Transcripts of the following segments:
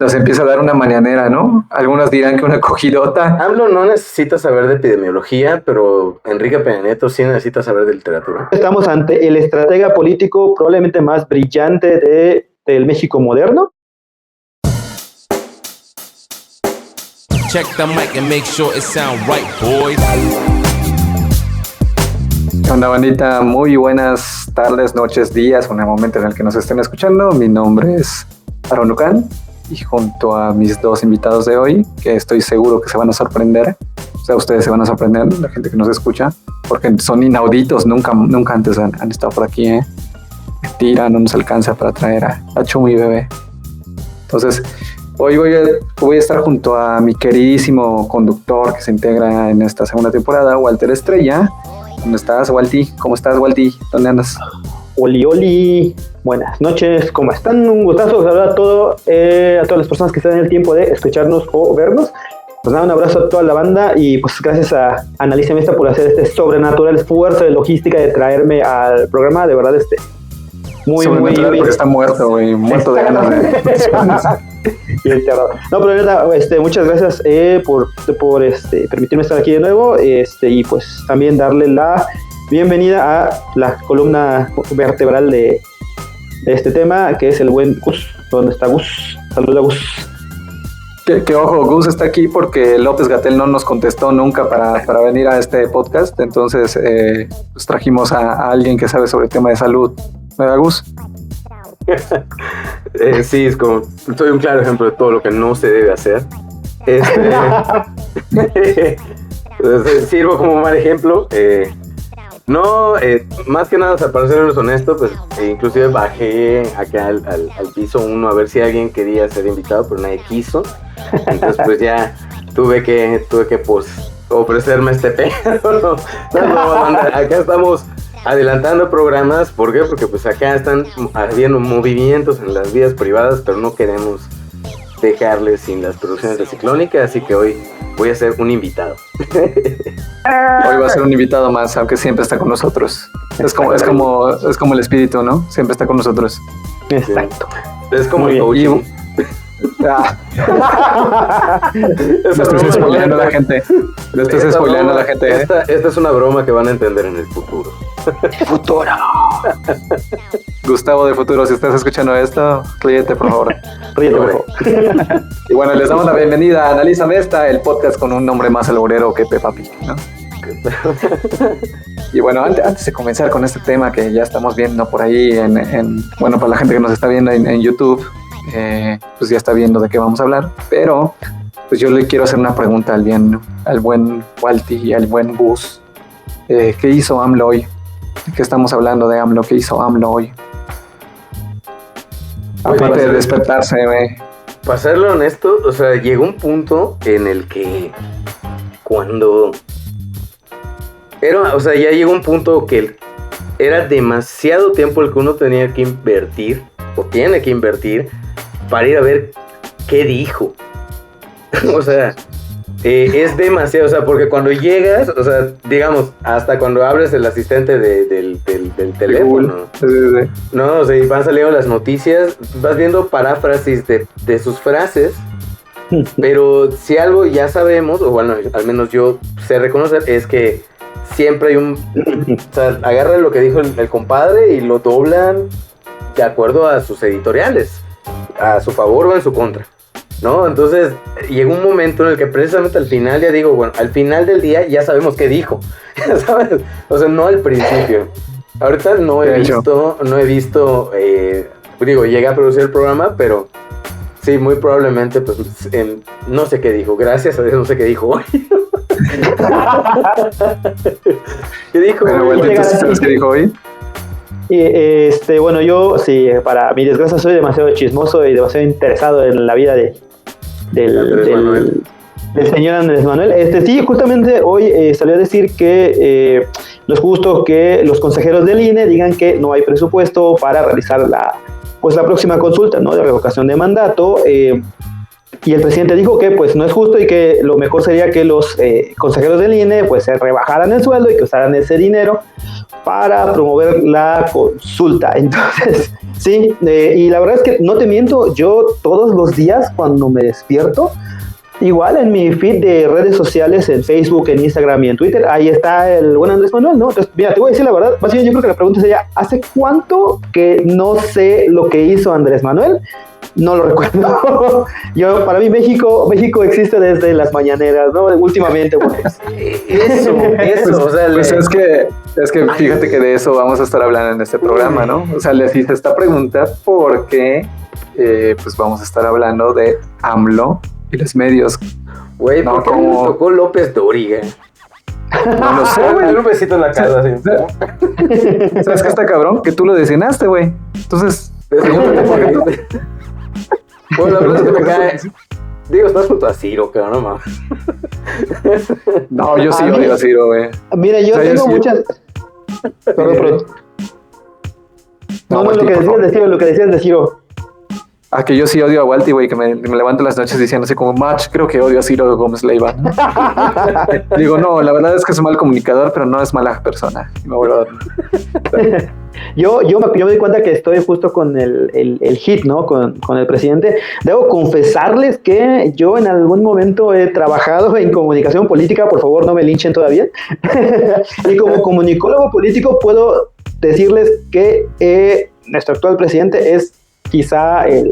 nos empieza a dar una mañanera, ¿no? Algunos dirán que una cogidota. AMLO no necesita saber de epidemiología, pero Enrique Peña Nieto sí necesita saber de literatura. Estamos ante el estratega político probablemente más brillante del México moderno. Check the mic and make sure it sound right, boys. ¿Qué onda, bandita? Muy buenas tardes, noches, días, en el momento en el que nos estén escuchando. Mi nombre es Aaron Lucán y junto a mis dos invitados de hoy, que estoy seguro que se van a sorprender, o sea, ustedes se van a sorprender, la gente que nos escucha, porque son inauditos, nunca antes han estado por aquí, ¿eh? Mentira, no nos alcanza para traer a Chumi Bebé. Entonces, hoy voy a estar junto a mi queridísimo conductor que se integra en esta segunda temporada, Walter Estrella. ¿Dónde estás, Walti? ¿Cómo estás, Walti? ¿Dónde andas? Oli, buenas noches, ¿cómo están? Un gustazo saludar a todas las personas que están en el tiempo de escucharnos o vernos. Pues nada, un abrazo a toda la banda y pues gracias a Analízame Esta por hacer este sobrenatural esfuerzo de logística de traerme al programa, de verdad muy porque está muerto, güey, muerto de ganas de... Y enterrado. No, pero neta, muchas gracias por permitirme estar aquí de nuevo, y pues también darle la bienvenida a la columna vertebral de este tema, que es el buen Gus. ¿Dónde está Gus? Saluda, Gus. Que ojo, Gus está aquí porque López-Gatell no nos contestó nunca para venir a este podcast, entonces pues trajimos a alguien que sabe sobre el tema de salud. ¿Verdad, Gus? Sí, es como, soy un claro ejemplo de todo lo que no se debe hacer. Sirvo como mal ejemplo. No, más que nada, o sea, para serles honesto, pues inclusive bajé acá al piso 1 a ver si alguien quería ser invitado, pero nadie quiso. Entonces pues ya tuve que pues ofrecerme este pedo. No, acá estamos adelantando programas. ¿Por qué? Porque pues acá están habiendo movimientos en las vías privadas, pero no queremos dejarles sin las producciones de Ciclónica, así que hoy voy a ser un invitado. Hoy va a ser un invitado más, aunque siempre está con nosotros. Es como el espíritu, ¿no? Siempre está con nosotros. Exacto. Es como el coaching. Le estás spoileando a la gente. Esta es una broma que van a entender en el futuro. ¡Futuro! Gustavo de Futuro, si estás escuchando esto, ríete, por favor. Ríete, por favor. Y bueno, les damos la bienvenida a Analízame Esta, el podcast con un nombre más alborero que Peppa Pig, ¿no? Y bueno, antes de comenzar con este tema que ya estamos viendo por ahí, bueno, para la gente que nos está viendo en YouTube, pues ya está viendo de qué vamos a hablar, pero pues yo le quiero hacer una pregunta al buen Walti y al buen Gus. ¿Qué hizo AMLO hoy? ¿De qué estamos hablando de AMLO? ¿Qué hizo AMLO hoy? Aparte de despertarse, Para serle honesto, o sea, llegó un punto en el que ya llegó un punto que era demasiado tiempo el que uno tenía que invertir, o tiene que invertir, para ir a ver qué dijo. O sea, es demasiado, o sea, porque cuando llegas, o sea, digamos, hasta cuando abres el asistente del teléfono, sí. No, o sea, y van saliendo las noticias, vas viendo paráfrasis de sus frases, pero si algo ya sabemos, o bueno, al menos yo sé reconocer, es que siempre hay o sea, agarran lo que dijo el compadre y lo doblan de acuerdo a sus editoriales, a su favor o en su contra, ¿no? Entonces llegó un momento en el que precisamente al final, ya digo, bueno, al final del día ya sabemos qué dijo, ¿sabes? O sea, no al principio. Ahorita no he visto, llegué a producir el programa, pero sí, muy probablemente, pues, no sé qué dijo, gracias a Dios no sé qué dijo hoy. ¿Qué dijo? ¿Sabes qué dijo hoy? Bueno, yo sí, para mi desgracia soy demasiado chismoso y demasiado interesado en la vida del señor Andrés Manuel. Sí, justamente hoy salió a decir que no es justo que los consejeros del INE digan que no hay presupuesto para realizar la próxima consulta, ¿no?, de revocación de mandato. Y el presidente dijo que pues no es justo y que lo mejor sería que los consejeros del INE pues se rebajaran el sueldo y que usaran ese dinero para promover la consulta. Entonces, sí, y la verdad es que no te miento, yo todos los días cuando me despierto, igual en mi feed de redes sociales, en Facebook, en Instagram y en Twitter, ahí está el buen Andrés Manuel, ¿no? Entonces, mira, te voy a decir la verdad, más bien yo creo que la pregunta sería, ¿hace cuánto que no sé lo que hizo Andrés Manuel? No lo recuerdo. Para mí México existe desde las mañaneras, ¿no? Últimamente, pues. Eso, o sea, pues es que fíjate que de eso vamos a estar hablando en este programa, ¿no? O sea, les hice esta pregunta porque pues vamos a estar hablando de AMLO y los medios. Güey, ¿por qué me tocó López Dóriga? No lo sé, güey. Un besito en la cara, así. ¿Sabes qué está cabrón? Que tú lo designaste, güey. Entonces, pregúntate por qué tú bueno, la verdad es que me cae. Digo, estás junto a Ciro, cabrón, no mames. No, yo sí odio a Ciro, güey. Mira, yo tengo muchas. Perdón. No, lo que decías de Ciro. Ah, que yo sí odio a Walty, güey, que me levanto las noches diciendo así como, match, creo que odio a Ciro Gómez Leiva. Digo, no, la verdad es que es un mal comunicador, pero no es mala persona. Y me vuelvo a dormir. Yo me doy cuenta que estoy justo con el hit, ¿no? Con el presidente. Debo confesarles que yo en algún momento he trabajado en comunicación política, por favor no me linchen todavía. Y como comunicólogo político puedo decirles que nuestro actual presidente es quizá es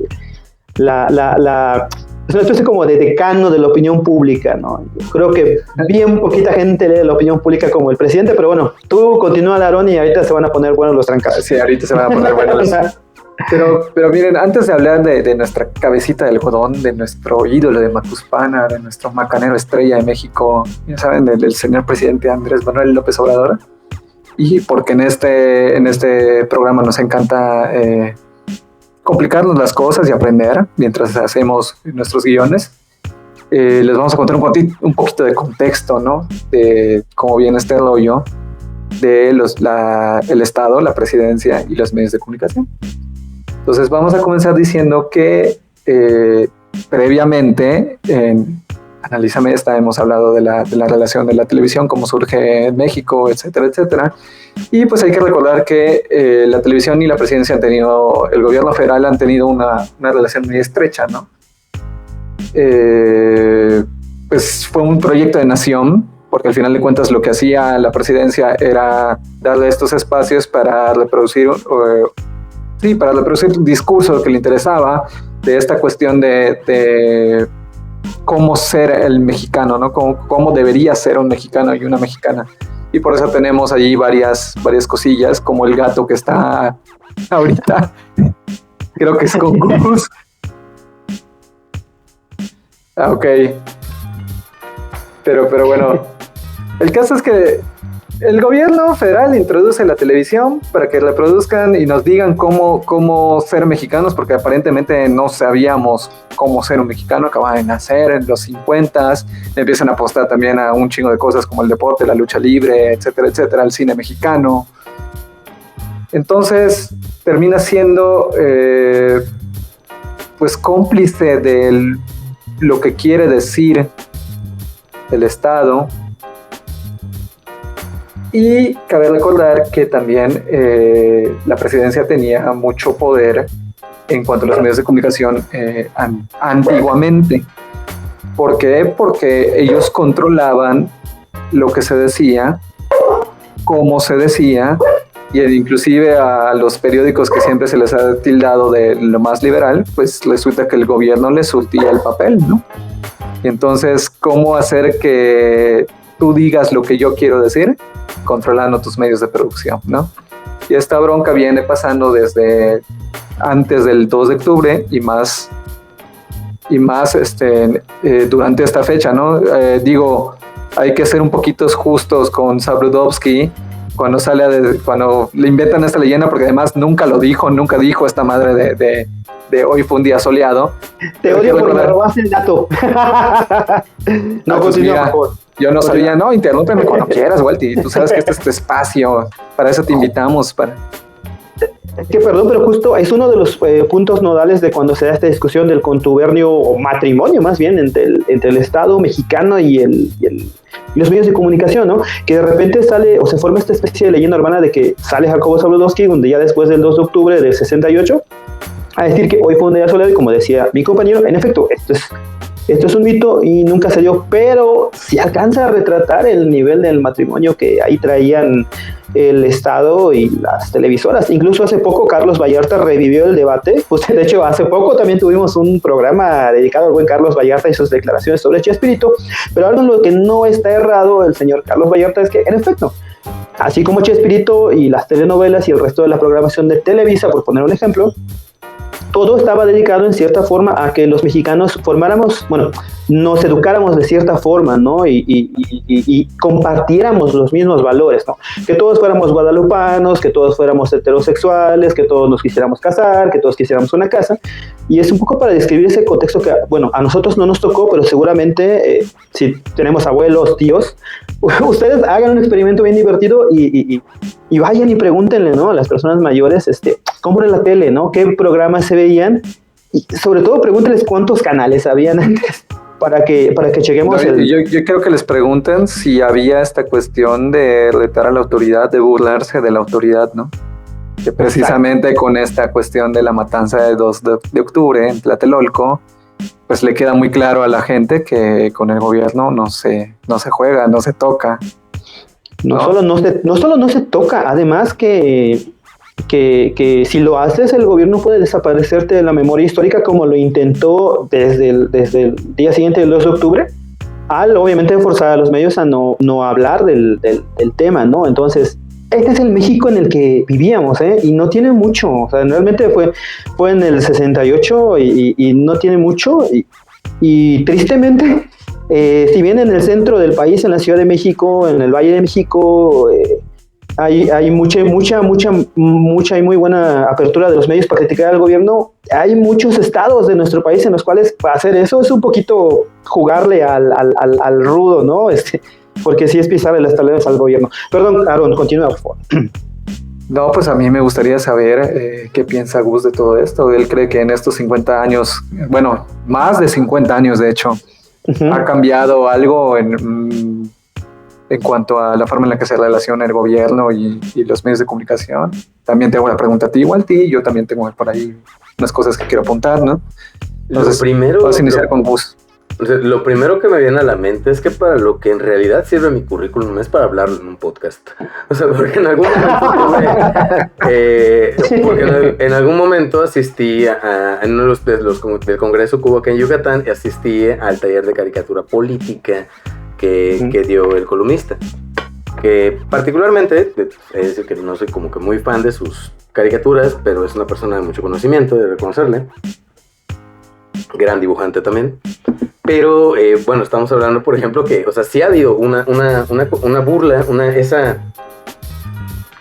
una especie como de decano de la opinión pública, ¿no? Yo creo que bien poquita gente lee la opinión pública como el presidente, pero bueno, tú continúa, Larón, y ahorita se van a poner buenos los trancazos. Sí, ahorita se van a poner buenos. Pero miren, antes de hablar de nuestra cabecita de algodón, de nuestro ídolo de Macuspana, de nuestro macanero estrella de México, ya saben, del señor presidente Andrés Manuel López Obrador, y porque en este programa nos encanta complicarnos las cosas y aprender mientras hacemos nuestros guiones, les vamos a contar un poquito de contexto, ¿no? De cómo viene este rollo de el Estado, la presidencia y los medios de comunicación. Entonces vamos a comenzar diciendo que previamente en Analízame esta hemos hablado de la relación de la televisión, cómo surge en México, etcétera, etcétera. Y pues hay que recordar que la televisión y la presidencia el gobierno federal han tenido una relación muy estrecha, ¿no? Pues fue un proyecto de nación, porque al final de cuentas lo que hacía la presidencia era darle estos espacios para reproducir un discurso que le interesaba de esta cuestión de cómo ser el mexicano, ¿no? Cómo debería ser un mexicano y una mexicana. Y por eso tenemos allí varias cosillas, como el gato que está ahorita. Creo que es con Gus. Ok. Pero bueno, el caso es que el gobierno federal introduce la televisión para que reproduzcan y nos digan cómo ser mexicanos, porque aparentemente no sabíamos cómo ser un mexicano. Acaba de nacer en los 50s, empiezan a apostar también a un chingo de cosas como el deporte, la lucha libre, etcétera, etcétera, el cine mexicano. Entonces termina siendo pues cómplice de lo que quiere decir el Estado. Y cabe recordar que también la presidencia tenía mucho poder en cuanto a los medios de comunicación antiguamente. ¿Por qué? Porque ellos controlaban lo que se decía, cómo se decía, y inclusive a los periódicos que siempre se les ha tildado de lo más liberal, pues resulta que el gobierno les surtía el papel, ¿no? Y entonces, ¿cómo hacer que tú digas lo que yo quiero decir? Controlando tus medios de producción, ¿no? Y esta bronca viene pasando desde antes del 2 de octubre y más durante esta fecha, ¿no? Digo, hay que ser un poquito justos con Zabludovsky cuando le inventan esta leyenda, porque además nunca dijo esta madre de hoy fue un día soleado. Te odio porque me robaste el dato. No, continúa, por favor. Yo no sabía, no, interrúmpeme cuando quieras, Walty. Tú sabes que este es tu espacio, para eso te invitamos. Es que, perdón, pero justo es uno de los puntos nodales de cuando se da esta discusión del contubernio o matrimonio, más bien, entre el Estado mexicano y los medios de comunicación, ¿no? Que de repente sale o se forma esta especie de leyenda urbana de que sale Jacobo Zabludovsky un día después del 2 de octubre del 68 a decir que hoy fue un día soleado y, como decía mi compañero, en efecto, esto es un mito y nunca se dio, pero si alcanza a retratar el nivel del matrimonio que ahí traían el Estado y las televisoras. Incluso hace poco Carlos Vallarta revivió el debate. Pues, de hecho, hace poco también tuvimos un programa dedicado al buen Carlos Vallarta y sus declaraciones sobre Chespirito, pero algo en lo que no está errado el señor Carlos Vallarta es que, en efecto, así como Chespirito y las telenovelas y el resto de la programación de Televisa, por poner un ejemplo, todo estaba dedicado en cierta forma a que los mexicanos formáramos, bueno, nos educáramos de cierta forma, ¿no? Y compartiéramos los mismos valores, ¿no? Que todos fuéramos guadalupanos, que todos fuéramos heterosexuales, que todos nos quisiéramos casar, que todos quisiéramos una casa. Y es un poco para describir ese contexto que, bueno, a nosotros no nos tocó, pero seguramente si tenemos abuelos, tíos, ustedes hagan un experimento bien divertido y vayan y pregúntenle, ¿no? A las personas mayores, ¿cómo era la tele, no? ¿Qué programas se veían? Y sobre todo pregúntenles cuántos canales habían antes para que chequemos yo creo que les pregunten si había esta cuestión de retar a la autoridad, de burlarse de la autoridad, ¿no? Que precisamente con esta cuestión de la matanza del 2 de octubre en Tlatelolco, pues le queda muy claro a la gente que con el gobierno no se juega, no se toca. No solo no se toca, además que si lo haces, el gobierno puede desaparecerte de la memoria histórica, como lo intentó desde el día siguiente del 2 de octubre, al obviamente forzar a los medios a no hablar del tema, ¿no? Entonces, este es el México en el que vivíamos, y no tiene mucho, o sea, realmente fue en el 68 y no tiene mucho, y tristemente, si bien en el centro del país, en la Ciudad de México, en el Valle de México, hay mucha y muy buena apertura de los medios para criticar al gobierno, hay muchos estados de nuestro país en los cuales hacer eso es un poquito jugarle al rudo, ¿no? Porque sí es pisarle las talones al gobierno. Perdón, Aaron, continúa, por favor. No, pues a mí me gustaría saber qué piensa Gus de todo esto. Él cree que en estos 50 años, bueno, más de 50 años de hecho, ha cambiado algo en cuanto a la forma en la que se relaciona el gobierno y los medios de comunicación. También tengo una pregunta a ti, Walti, yo también tengo por ahí unas cosas que quiero apuntar, ¿no? Entonces, vamos a iniciar con Gus. Lo primero que me viene a la mente es que para lo que en realidad sirve mi currículum no es para hablarlo en un podcast. O sea, porque en algún momento asistí en uno de los del Congreso que hubo acá en Yucatán, y asistí al taller de caricatura política que dio el columnista. Que particularmente, es decir, que no soy como que muy fan de sus caricaturas, pero es una persona de mucho conocimiento, de reconocerle. Gran dibujante también. Pero, bueno, estamos hablando, por ejemplo, que, o sea, sí ha habido una burla,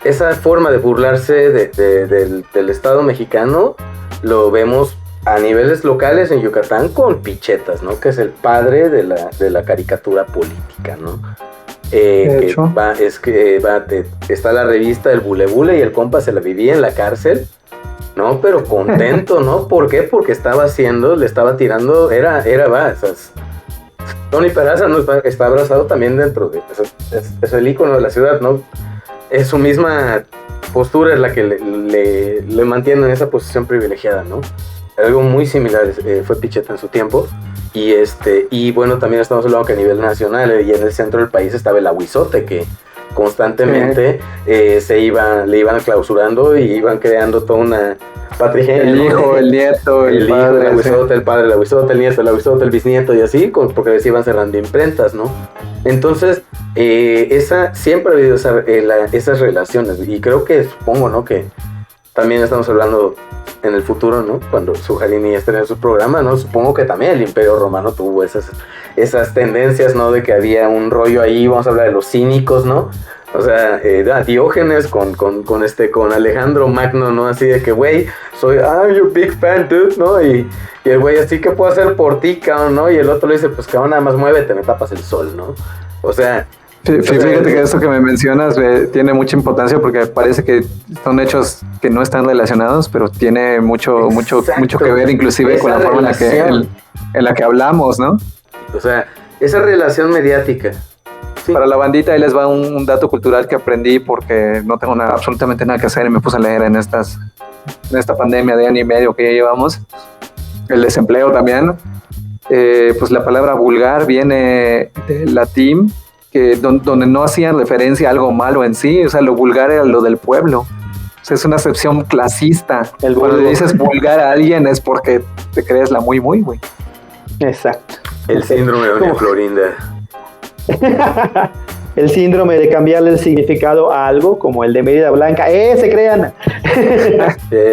esa forma de burlarse del Estado mexicano, lo vemos a niveles locales en Yucatán con Pichetas, ¿no? Que es el padre de la caricatura política, ¿no? Está la revista El Bule Bule y el compa se la vivía en la cárcel, ¿no? Pero contento, ¿no? ¿Por qué? Porque le estaba tirando, Tony Peraza, ¿no? Está abrazado también dentro de, es el ícono de la ciudad, ¿no? Es su misma postura es la que le mantiene en esa posición privilegiada, ¿no? Algo muy similar fue Picheta en su tiempo. Y bueno, también estamos hablando que a nivel nacional y en el centro del país estaba el Aguizote, que constantemente le iban clausurando y iban creando toda una patrigenia. El hijo, el nieto, el padre, el Aguizote, el padre, el Aguizote, el nieto, el Aguizote, el bisnieto y así, porque les iban cerrando imprentas, ¿no? Entonces, siempre ha habido esas relaciones, y creo que, supongo, ¿no? Que también estamos hablando en el futuro, ¿no? Cuando Sujalini ya esté en su programa, ¿no? Supongo que también el Imperio Romano tuvo esas tendencias, ¿no? De que había un rollo ahí, vamos a hablar de los cínicos, ¿no? O sea, Diógenes con Alejandro Magno, ¿no? Así de que, güey, I'm your big fan, dude, ¿no? Y el güey, así que puedo hacer por ti, cabrón, ¿no? Y el otro le dice, pues cabrón, nada más muévete, me tapas el sol, ¿no? O sea, Fíjate que esto que me mencionas tiene mucha importancia porque parece que son hechos que no están relacionados, pero tiene mucho que ver inclusive con la forma en la que hablamos, ¿no? O sea, esa relación mediática. Sí. Para la bandita ahí les va un dato cultural que aprendí porque no tengo absolutamente nada que hacer y me puse a leer en esta pandemia de año y medio que ya llevamos, el desempleo también. Pues la palabra vulgar viene del latín, donde no hacían referencia a algo malo en sí, o sea, lo vulgar era lo del pueblo. O sea, es una acepción clasista. Cuando le dices vulgar a alguien es porque te crees la muy, güey. Exacto. El síndrome de Doña Florinda. El síndrome de cambiarle el significado a algo, como el de Mérida Blanca. Se crean!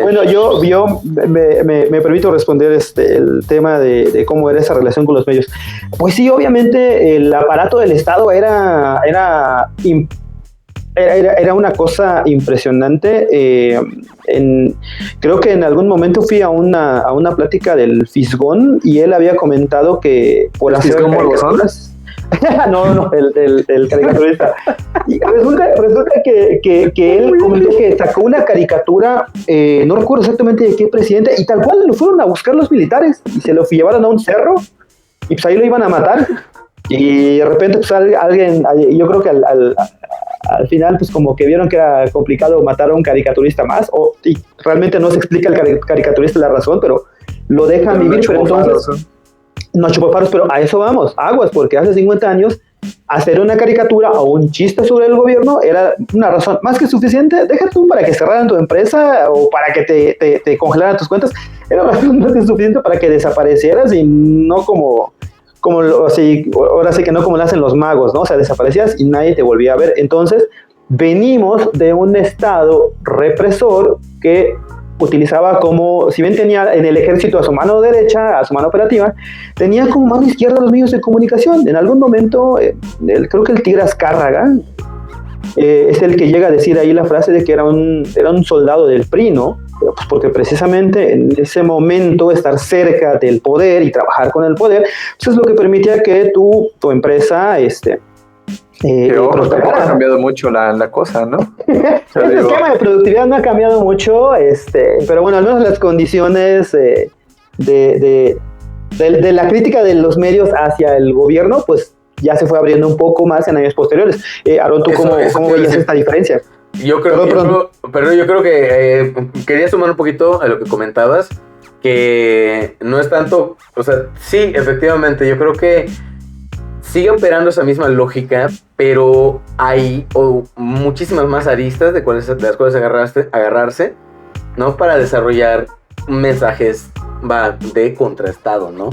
Bueno, yo me permito responder el tema de cómo era esa relación con los medios. Pues sí, obviamente el aparato del Estado era una cosa impresionante. Creo que en algún momento fui a una plática del Fisgón y él había comentado que por hacer caricaturas... No, el caricaturista. Y resulta que él comentó que sacó una caricatura, no recuerdo exactamente de qué presidente, y tal cual lo fueron a buscar los militares y se lo llevaron a un cerro y pues ahí lo iban a matar. Y de repente pues alguien, yo creo que al final pues como que vieron que era complicado matar a un caricaturista más, y realmente no se explica el caricaturista la razón, pero lo dejan vivir, pero entonces... No chupaparos, pero a eso vamos, aguas, porque hace 50 años hacer una caricatura o un chiste sobre el gobierno era una razón más que suficiente. Deja tú para que cerraran tu empresa o para que te congelaran tus cuentas, era razón más que suficiente para que desaparecieras y no como así, ahora sí que no como lo hacen los magos, ¿no? O sea, desaparecías y nadie te volvía a ver. Entonces, venimos de un estado represor que utilizaba como, si bien tenía en el ejército a su mano derecha, a su mano operativa, tenía como mano izquierda los medios de comunicación. En algún momento, creo que el Tigre Azcárraga es el que llega a decir ahí la frase de que era un soldado del PRI, ¿no? Pues porque precisamente en ese momento estar cerca del poder y trabajar con el poder, pues es lo que permitía que tu empresa ha cambiado mucho la cosa, ¿no? El esquema de productividad no ha cambiado mucho, pero bueno, al menos las condiciones de la crítica de los medios hacia el gobierno, pues ya se fue abriendo un poco más en años posteriores. Aaron, ¿tú cómo veías esta diferencia? Yo creo que quería sumar un poquito a lo que comentabas, que no es tanto, o sea, sí, efectivamente, yo creo que sigue operando esa misma lógica, pero hay muchísimas más aristas de las cuales agarrarse, ¿no? Para desarrollar mensajes de contrastado, ¿no?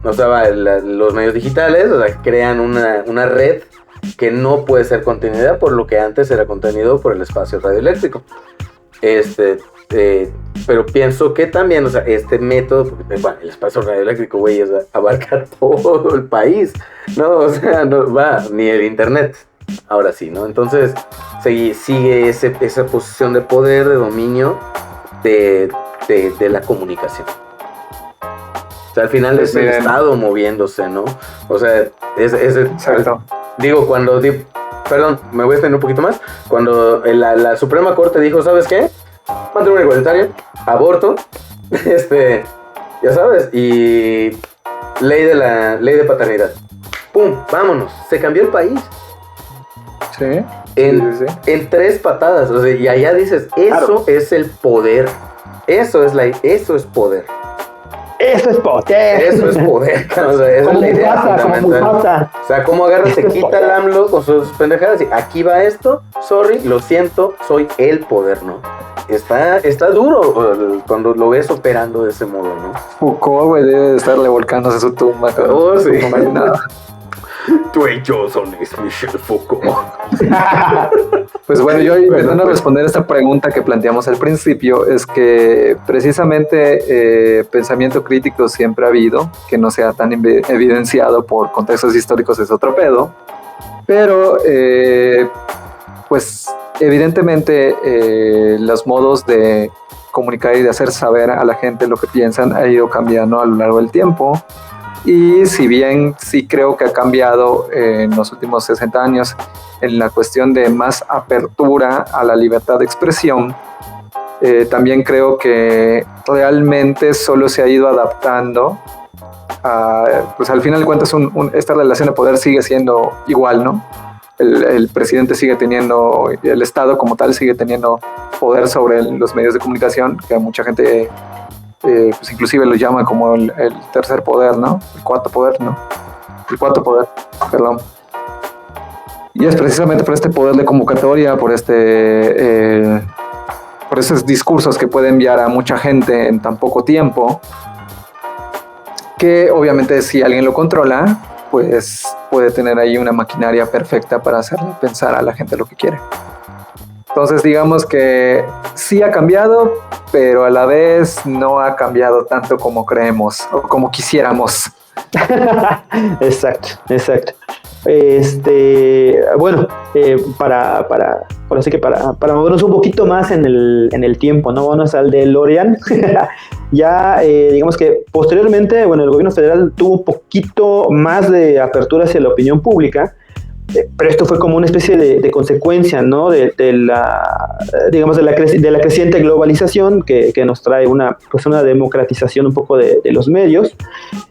O sea, los medios digitales, o sea, crean una red que no puede ser contenida por lo que antes era contenido por el espacio radioeléctrico. Pero pienso que también, o sea, este método, bueno, el espacio radioeléctrico, güey, o sea, abarca todo el país, ¿no? O sea, no va ni el internet, ahora sí, ¿no? Entonces, sigue esa posición de poder, de dominio de la comunicación. O sea, al final es el Estado moviéndose, ¿no? O sea, exacto. Digo, perdón, me voy a extender un poquito más. Cuando la Suprema Corte dijo, ¿sabes qué? Matrimonio igualitario, aborto, ya sabes, y ley de paternidad. ¡Pum! ¡Vámonos! Se cambió el país. Sí. En 3 patadas. O sea, y allá dices, eso es el poder. Eso es poder. Eso es poder. Eso es poder. O sea, esa es la idea fundamental. O sea, cómo agarra, se quita el AMLO con sus pendejadas y aquí va esto. Sorry, lo siento, soy el poder, ¿no? Está duro cuando lo ves operando de ese modo, ¿no? Foucault, güey, debe de estarle volcándose su tumba. Sí. Tú y yo son Michel Foucault. Pues bueno, yo intentando responder esta pregunta que planteamos al principio, es que precisamente pensamiento crítico siempre ha habido, que no sea tan evidenciado por contextos históricos es otro pedo, pero pues evidentemente los modos de comunicar y de hacer saber a la gente lo que piensan ha ido cambiando a lo largo del tiempo. Y si bien sí creo que ha cambiado en los últimos 60 años en la cuestión de más apertura a la libertad de expresión, también creo que realmente solo se ha ido adaptando pues al final de cuentas esta relación de poder sigue siendo igual, ¿no? El presidente sigue teniendo, el Estado como tal sigue teniendo poder sobre los medios de comunicación, que mucha gente pues inclusive lo llama como el tercer poder, ¿no? El cuarto poder, ¿no? El cuarto poder, perdón. Y es precisamente por este poder de convocatoria, por esos discursos que puede enviar a mucha gente en tan poco tiempo, que obviamente si alguien lo controla, pues puede tener ahí una maquinaria perfecta para hacerle pensar a la gente lo que quiere. Entonces digamos que sí ha cambiado, pero a la vez no ha cambiado tanto como creemos o como quisiéramos. Exacto. Bueno, ahora sí que para movernos un poquito más en el tiempo, ¿no? Vamos al DeLorean. Ya, digamos que posteriormente, bueno, el gobierno federal tuvo un poquito más de apertura hacia la opinión pública, pero esto fue como una especie de consecuencia, ¿no? De la creciente globalización que nos trae una democratización un poco de los medios,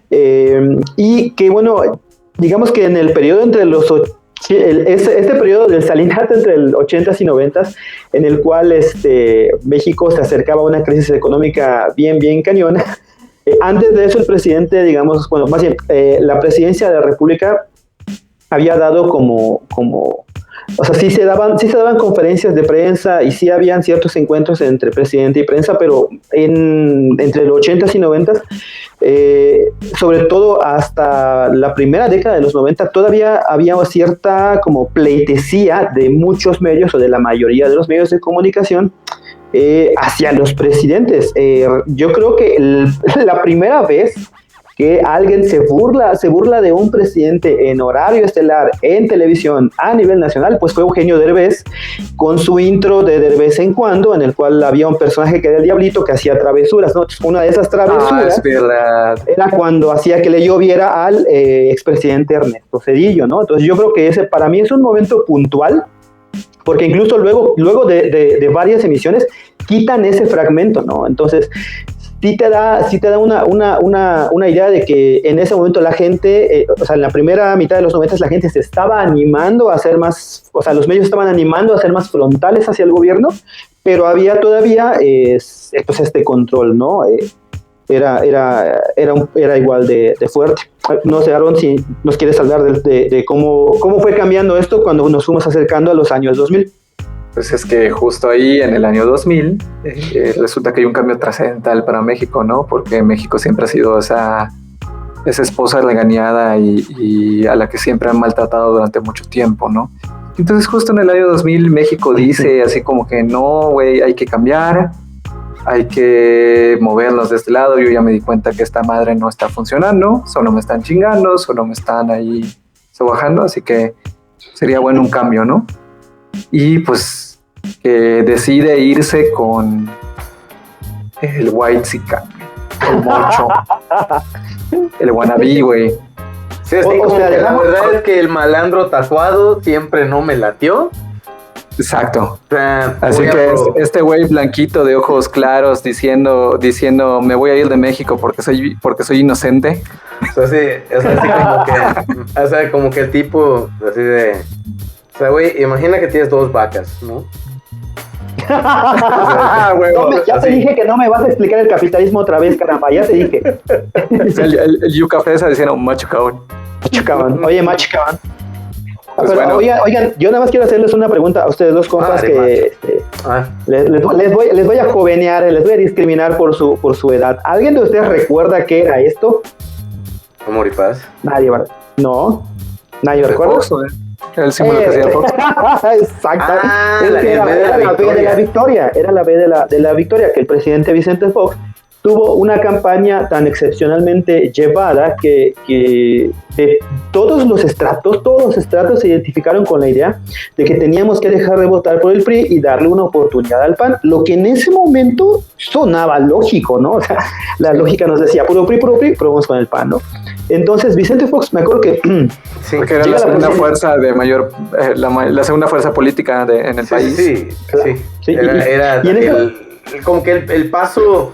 y que, bueno, digamos que en el periodo entre este periodo del salinato entre el 80s y 90s, en el cual México se acercaba a una crisis económica bien cañona. Antes de eso, el presidente, digamos, bueno, más bien, la presidencia de la República había dado o sea, sí se daban conferencias de prensa y sí habían ciertos encuentros entre presidente y prensa, pero entre los 80s y 90s, sobre todo hasta la primera década de los 90, todavía había cierta como pleitesía de muchos medios o de la mayoría de los medios de comunicación hacia los presidentes. Yo creo que la primera vez que alguien se burla de un presidente en horario estelar, en televisión, a nivel nacional, pues fue Eugenio Derbez, con su intro de De vez en cuando, en el cual había un personaje que era el Diablito, que hacía travesuras, ¿no? Una de esas travesuras era cuando hacía que le lloviera al expresidente Ernesto Zedillo, ¿no? Entonces yo creo que ese para mí es un momento puntual, porque incluso luego de varias emisiones quitan ese fragmento, ¿no? Entonces sí te da una idea de que en ese momento la gente, o sea, en la primera mitad de los 90 la gente se estaba animando a ser más, o sea, los medios estaban animando a ser más frontales hacia el gobierno, pero había todavía pues este control, ¿no? Era igual de fuerte. No sé, Aaron, si nos quieres hablar de cómo fue cambiando esto cuando nos fuimos acercando a los años 2000. Pues es que justo ahí en el año 2000 resulta que hay un cambio trascendental para México, ¿no? Porque México siempre ha sido esa esposa regañada y a la que siempre han maltratado durante mucho tiempo, ¿no? Entonces justo en el año 2000 México dice así como que no, güey, hay que cambiar, hay que movernos de este lado. Yo ya me di cuenta que esta madre no está funcionando, solo me están chingando, solo me están ahí sobajando, así que sería bueno un cambio, ¿no? Y pues decide irse con el whitezican, el mocho, el wannabe, güey. Sí, así como que la verdad es que el malandro tatuado siempre no me latió. Exacto. Así que este güey blanquito de ojos claros diciendo me voy a ir de México porque soy inocente. O sea, sí, es así como que, o sea, como que el tipo así de, o sea, güey, imagina que tienes 2 vacas, ¿no? Ya te dije que no me vas a explicar el capitalismo otra vez, caramba, ya te dije. El yuca fresa diciendo macho cabrón. Oye, macho cabrón. Pues pero bueno. Oigan, yo nada más quiero hacerles una pregunta a ustedes dos compas les voy a jovenear, les voy a discriminar por su edad. ¿Alguien de ustedes recuerda qué era esto? Amor y paz. Nadie, ¿verdad? No, nadie recuerda. Era el símbolo que hacía Fox. Exacto. Era la B de la victoria. Era la B de la victoria, que el presidente Vicente Fox tuvo una campaña tan excepcionalmente llevada que de todos los estratos se identificaron con la idea de que teníamos que dejar de votar por el PRI y darle una oportunidad al PAN, lo que en ese momento sonaba lógico, ¿no? O sea, la lógica nos decía puro PRI, pero vamos con el PAN, ¿no? Entonces Vicente Fox, me acuerdo que Sí, Porque era llega la la segunda presidencia. fuerza de mayor, la segunda fuerza política en el país. sí, Claro. sí. Sí, Era y en eso- como que el paso...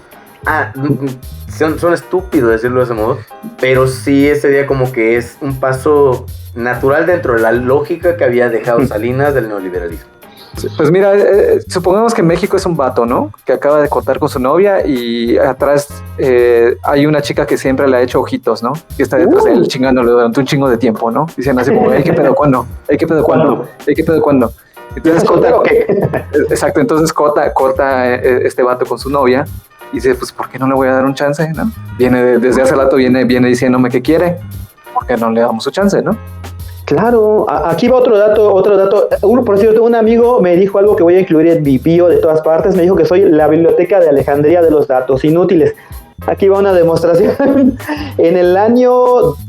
son estúpido decirlo de ese modo, pero sí ese día como que es un paso natural dentro de la lógica que había dejado Salinas del neoliberalismo. Sí, pues mira, supongamos que México es un vato, ¿no? Que acaba de cortar con su novia y atrás hay una chica que siempre le ha hecho ojitos, ¿no? Y está detrás de él chingándole durante un chingo de tiempo, ¿no? Diciendo así como, ¿qué pedo cuándo? ¿Qué pedo cuándo? ¿Qué pedo cuándo? Entonces ¿Soltero o qué? exacto, entonces corta este vato con su novia y dice, pues, ¿por qué no le voy a dar un chance, no? Desde hace rato viene diciéndome que quiere, ¿por qué no le damos su chance, no? Claro, aquí va otro dato. Por cierto, un amigo me dijo algo que voy a incluir en mi bio de todas partes. Me dijo que soy la biblioteca de Alejandría de los datos inútiles. Aquí va una demostración.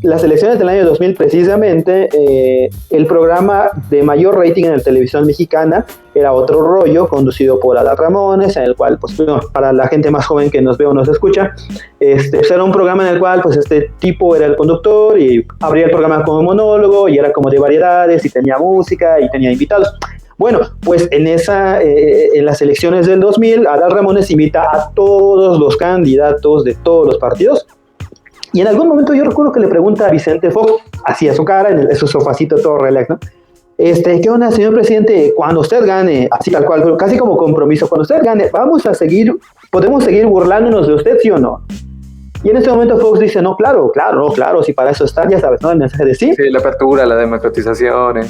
Las elecciones del año 2000 precisamente, el programa de mayor rating en la televisión mexicana era Otro Rollo, conducido por Adal Ramones, en el cual, pues, bueno, para la gente más joven que nos ve o nos escucha, pues era un programa en el cual, pues, este tipo era el conductor y abría el programa como monólogo y era como de variedades y tenía música y tenía invitados. Bueno, pues en las elecciones del 2000, Adal Ramones invita a todos los candidatos de todos los partidos. Y en algún momento yo recuerdo que le pregunta a Vicente Fox, así a su cara, en su sofacito todo relax, ¿no? ¿Qué onda, señor presidente? Cuando usted gane, así tal cual, casi como compromiso, cuando usted gane, podemos seguir burlándonos de usted, ¿sí o no? Y en este momento Fox dice, no, claro, si para eso está, ya sabes, ¿no? El mensaje de sí. Sí, la apertura, la democratización.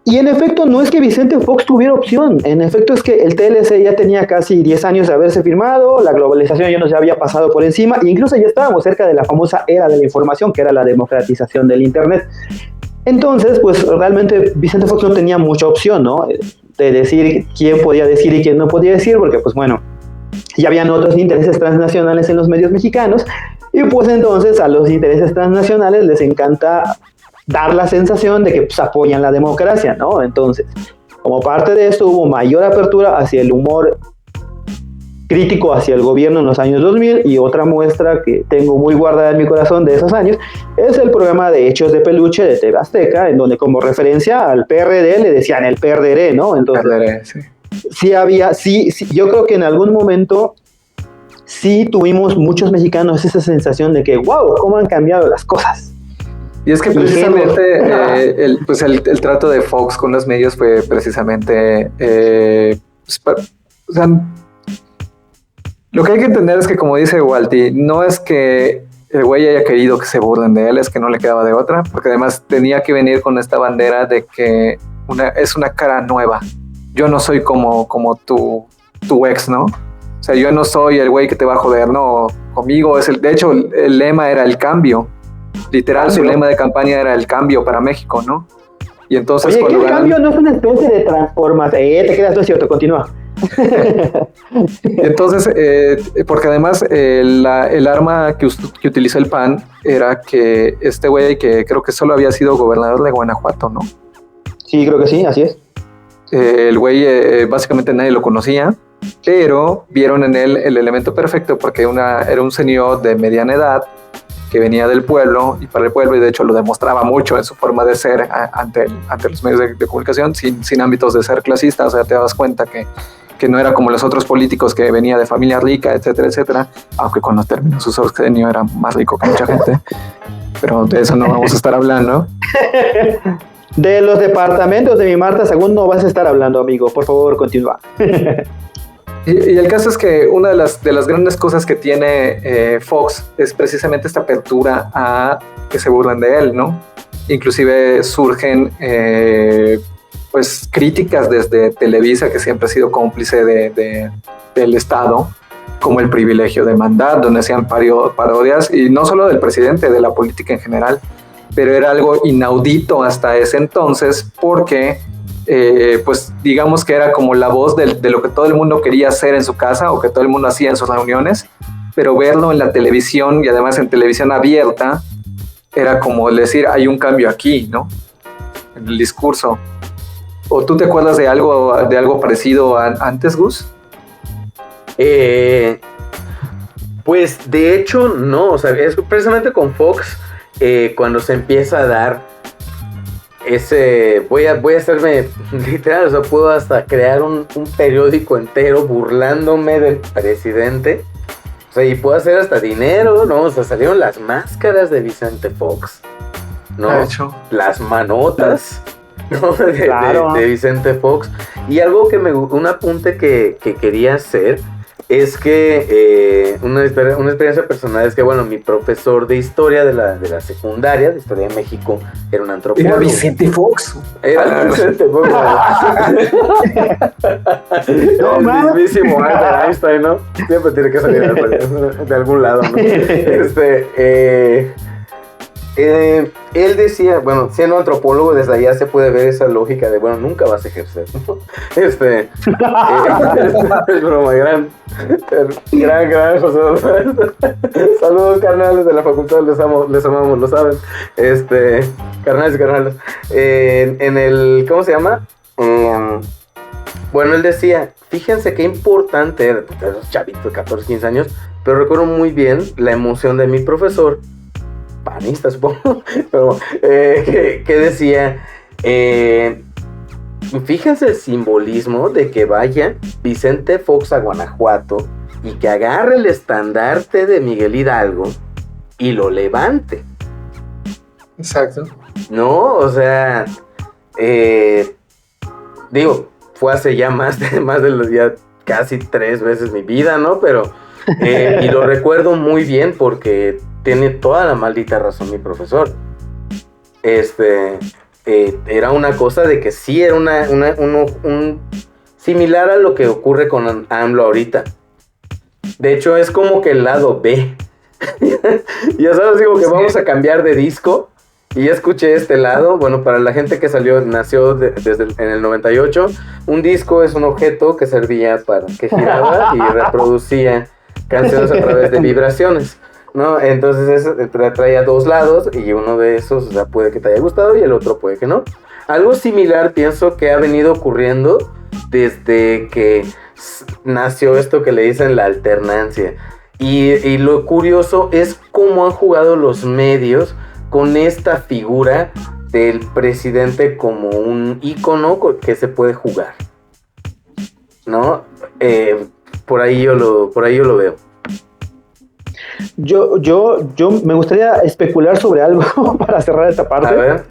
Y en efecto, no es que Vicente Fox tuviera opción, en efecto es que el TLC ya tenía casi 10 años de haberse firmado, la globalización ya nos había pasado por encima, e incluso ya estábamos cerca de la famosa era de la información, que era la democratización del Internet. Entonces, pues realmente Vicente Fox no tenía mucha opción, ¿no? De decir quién podía decir y quién no podía decir, porque pues bueno, ya habían otros intereses transnacionales en los medios mexicanos, y pues entonces a los intereses transnacionales les encanta dar la sensación de que pues, apoyan la democracia, ¿no? Entonces, como parte de esto hubo mayor apertura hacia el humor crítico hacia el gobierno en los años 2000, y otra muestra que tengo muy guardada en mi corazón de esos años es el programa de Hechos de Peluche de TV Azteca, en donde como referencia al PRD le decían el perderé, ¿no? Entonces, sí, yo creo que en algún momento sí tuvimos muchos mexicanos esa sensación de que, wow, cómo han cambiado las cosas. Y es que precisamente el trato de Fox con los medios fue precisamente, o sea, lo que hay que entender es que, como dice Walty, no es que el güey haya querido que se burlen de él, es que no le quedaba de otra, porque además tenía que venir con esta bandera de que es una cara nueva. Yo no soy como tu ex, ¿no? O sea, yo no soy el güey que te va a joder, ¿no? Conmigo de hecho, el lema era el cambio. Literal, su lema de campaña era el cambio para México, ¿no? Y entonces, oye, ¿qué cambio no es una especie de transformación? Te quedas, no es cierto, continúa. Entonces, porque además el arma que utilizó el PAN era que este güey, que creo que solo había sido gobernador de Guanajuato, ¿no? Sí, creo que sí, así es. El güey básicamente nadie lo conocía, pero vieron en él el elemento perfecto porque era un señor de mediana edad que venía del pueblo y para el pueblo, y de hecho lo demostraba mucho en su forma de ser ante los medios de comunicación, sin ámbitos de ser clasista. O sea, te das cuenta que no era como los otros políticos, que venía de familia rica, etcétera, etcétera, aunque con los términos su sexenio era más rico que mucha gente, pero de eso no vamos a estar hablando. De los departamentos de mi Marta Según no vas a estar hablando, amigo, por favor, continúa. Y el caso es que una de las grandes cosas que tiene Fox es precisamente esta apertura a que se burlen de él, ¿no? Inclusive surgen pues críticas desde Televisa, que siempre ha sido cómplice del Estado, como El Privilegio de Mandar, donde hacían parodias, y no solo del presidente, de la política en general, pero era algo inaudito hasta ese entonces, porque pues digamos que era como la voz de lo que todo el mundo quería hacer en su casa o que todo el mundo hacía en sus reuniones, pero verlo en la televisión, y además en televisión abierta, era como decir, hay un cambio aquí, ¿no? En el discurso. ¿O tú te acuerdas de algo parecido antes, Gus? Pues de hecho no, o sea, es precisamente con Fox cuando se empieza a dar ese, voy a hacerme literal, o sea, puedo hasta crear un periódico entero burlándome del presidente, o sea, y puedo hacer hasta dinero, ¿no? O sea, salieron las máscaras de Vicente Fox, ¿no? Las manotas, ¿no? de Vicente Fox. Y algo un apunte que quería hacer es que una experiencia personal es que, bueno, mi profesor de historia de la secundaria, de historia de México, era un antropólogo. ¿Era Vicente Fox? Era Vicente Fox. El mismísimo Albert Einstein, ¿no? Siempre tiene que salir de algún lado, ¿no? Él decía, bueno, siendo antropólogo, desde allá se puede ver esa lógica de, bueno, nunca vas a ejercer, ¿no? Es broma, gran José. Saludos, carnales de la facultad, les amamos, lo saben. Carnales y carnales. En el, ¿cómo se llama? Bueno, él decía, fíjense qué importante era, los chavitos de 14, 15 años, pero recuerdo muy bien la emoción de mi profesor, panista supongo, pero que decía, fíjense el simbolismo de que vaya Vicente Fox a Guanajuato y que agarre el estandarte de Miguel Hidalgo y lo levante. Exacto. No, o sea, digo, fue hace ya más de los ya casi 3 veces mi vida, ¿no? Pero, y lo recuerdo muy bien porque tiene toda la maldita razón mi profesor. Era una cosa de que sí era un similar a lo que ocurre con AMLO ahorita. De hecho, es como que el lado B. Ya sabes, digo que vamos a cambiar de disco. Y ya escuché este lado. Bueno, para la gente que nació en el 98, un disco es un objeto que servía para que giraba y reproducía canciones a través de vibraciones, ¿no? Entonces traía 2 lados y uno de esos, o sea, puede que te haya gustado y el otro puede que no. Algo similar pienso que ha venido ocurriendo desde que nació esto que le dicen la alternancia. Y lo curioso es cómo han jugado los medios con esta figura del presidente como un ícono que se puede jugar, ¿no? Por ahí yo lo veo. Yo me gustaría especular sobre algo para cerrar esta parte. A ver.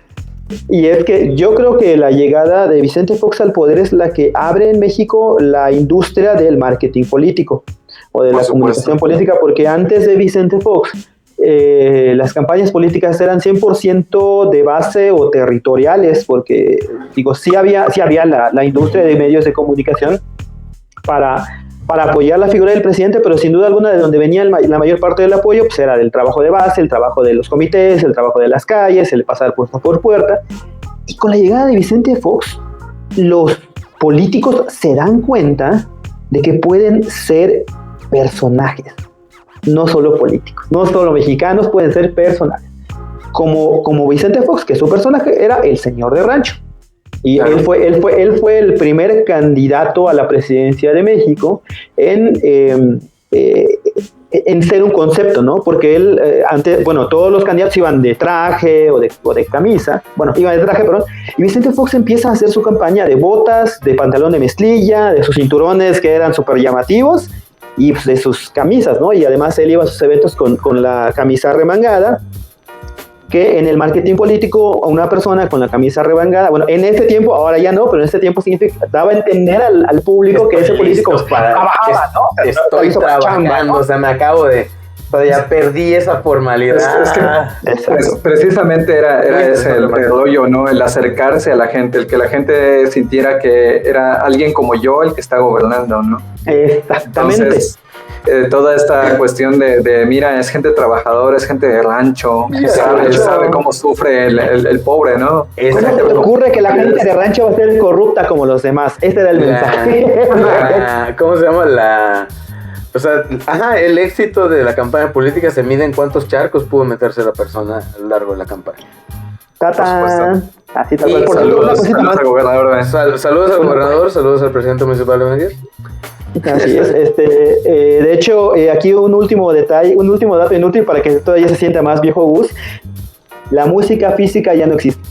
Y es que yo creo que la llegada de Vicente Fox al poder es la que abre en México la industria del marketing político o de la comunicación política, porque antes de Vicente Fox las campañas políticas eran 100% de base o territoriales, porque digo, sí había la industria de medios de comunicación para apoyar la figura del presidente, pero sin duda alguna de donde venía la mayor parte del apoyo pues era del trabajo de base, el trabajo de los comités, el trabajo de las calles, el pasar puerta por puerta. Y con la llegada de Vicente Fox, los políticos se dan cuenta de que pueden ser personajes, no solo políticos, no solo mexicanos, pueden ser personajes. Como Vicente Fox, que su personaje era el señor de rancho. Y claro, él fue el primer candidato a la presidencia de México en ser un concepto, ¿no? Porque él, antes, bueno, todos los candidatos iban de traje o de camisa, bueno, iban de traje, perdón, y Vicente Fox empieza a hacer su campaña de botas, de pantalón de mezclilla, de sus cinturones que eran súper llamativos, y pues, de sus camisas, ¿no? Y además él iba a sus eventos con la camisa remangada, que en el marketing político una persona con la camisa remangada, bueno, en este tiempo, ahora ya no, pero en este tiempo daba a entender al público que ese político trabajaba, ¿no? Estoy trabajando, chamba, ¿no? O sea, me acabo de... O sea, ya perdí esa formalidad. Es que precisamente era ese el rollo, ¿no? El acercarse a la gente, el que la gente sintiera que era alguien como yo el que está gobernando, ¿no? Exactamente. Entonces, toda esta cuestión de mira, es gente trabajadora, es gente de rancho, sabe cómo sufre el pobre, ¿no? ¿Cómo se te ocurre que la gente de rancho va a ser corrupta como los demás? Este era el mensaje. ¿Cómo se llama o sea, el éxito de la campaña política se mide en cuántos charcos pudo meterse la persona a lo largo de la campaña. Así tal cual. Saludos al gobernador. Saludos al gobernador, saludos al presidente municipal de Menguer. Así es. De hecho, aquí un último detalle, un último dato inútil para que todavía se sienta más viejo Gus. la música física ya no existe.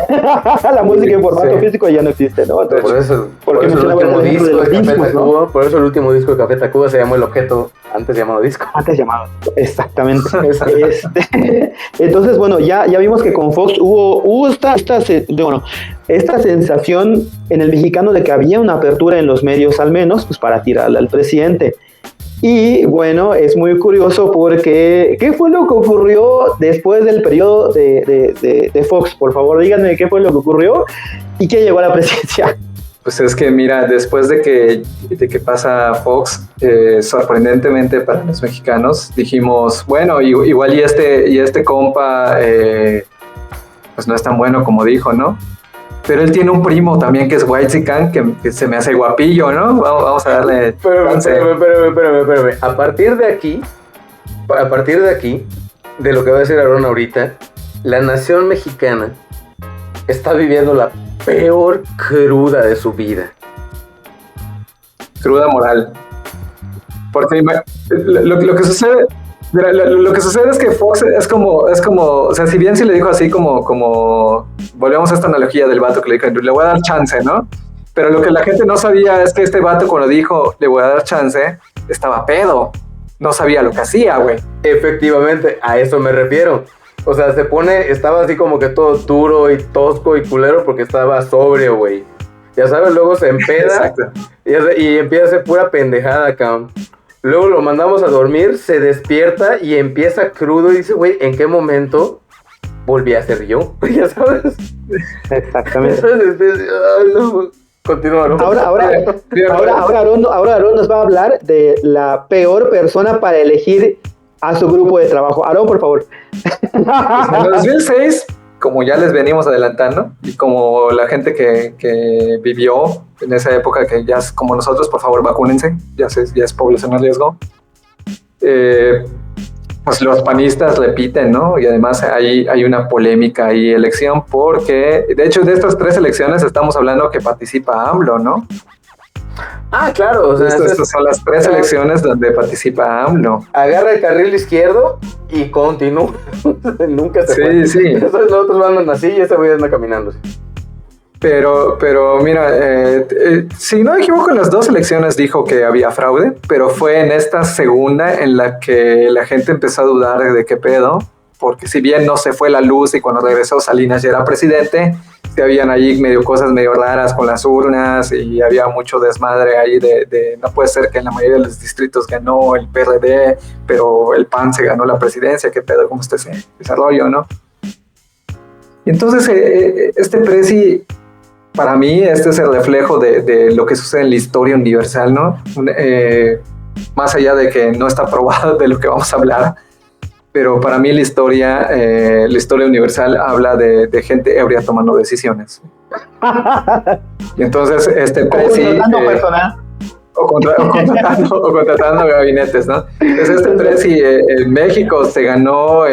La música en formato físico ya no existe, ¿no? Entonces, por eso el último disco de Café discos, Tacuba, ¿no? por eso el último disco de Café Tacuba se llamó El Objeto, antes llamado disco. Antes llamado, exactamente. Entonces, bueno, ya vimos que con Fox hubo esta sensación en el mexicano de que había una apertura en los medios, al menos, pues para tirarle al presidente. Y bueno, es muy curioso porque ¿qué fue lo que ocurrió después del periodo de Fox? Por favor, díganme qué fue lo que ocurrió y quién llegó a la presidencia. Pues es que mira, después de que pasa Fox, sorprendentemente para los mexicanos, dijimos, bueno, igual y este compa pues no es tan bueno como dijo, ¿no? Pero él tiene un primo también que es whitexican, que se me hace guapillo, ¿no? Vamos a darle... Espérame. A partir de aquí, de lo que va a decir Aaron ahorita, la nación mexicana está viviendo la peor cruda de su vida. Cruda moral. Porque lo que sucede... Mira, lo que sucede es que Fox es como, o sea, si bien se le dijo así como volvemos a esta analogía del vato que le dijo, le voy a dar chance, ¿no? Pero lo que la gente no sabía es que este vato cuando dijo, le voy a dar chance, estaba pedo, no sabía lo que hacía, güey. Efectivamente, a eso me refiero. O sea, estaba así como que todo duro y tosco y culero porque estaba sobrio, güey. Ya sabes, luego se empeda y empieza a hacer pura pendejada, cabrón. Luego lo mandamos a dormir, se despierta y empieza crudo y dice, güey, ¿en qué momento volví a ser yo? ¿Ya sabes? Exactamente. Ay, no. Continúa, ¿no? Ahora Aarón nos va a hablar de la peor persona para elegir a su grupo de trabajo. Aarón, por favor. Pues en el 2006, como ya les venimos adelantando, y como la gente que vivió en esa época, que ya es como nosotros, por favor, vacúnense, ya es población a riesgo, pues los panistas repiten, ¿no? Y además hay una polémica ahí, elección, porque, de hecho, de estas 3 elecciones estamos hablando que participa AMLO, ¿no? Ah, claro. O sea, estas son las 3 elecciones donde participa AMLO. Agarra el carril izquierdo y continúa. Nunca se fue. Sí. Entonces los otros van así y ese güey anda caminando. Pero mira, si no me equivoco, en las 2 elecciones dijo que había fraude, pero fue en esta segunda en la que la gente empezó a dudar de qué pedo, porque si bien no se fue la luz y cuando regresó Salinas ya era presidente, sí habían ahí cosas medio raras con las urnas y había mucho desmadre ahí de no puede ser que en la mayoría de los distritos ganó el PRD, pero el PAN se ganó la presidencia, qué pedo, cómo está ese desarrollo, ¿no? Y entonces este presi, para mí, este es el reflejo de lo que sucede en la historia universal, ¿no? Más allá de que no está probado de lo que vamos a hablar, pero para mí la historia universal habla de gente ebria tomando decisiones. Y entonces este presi... contratando personal. O contratando gabinetes, ¿no? Entonces este presi en México se ganó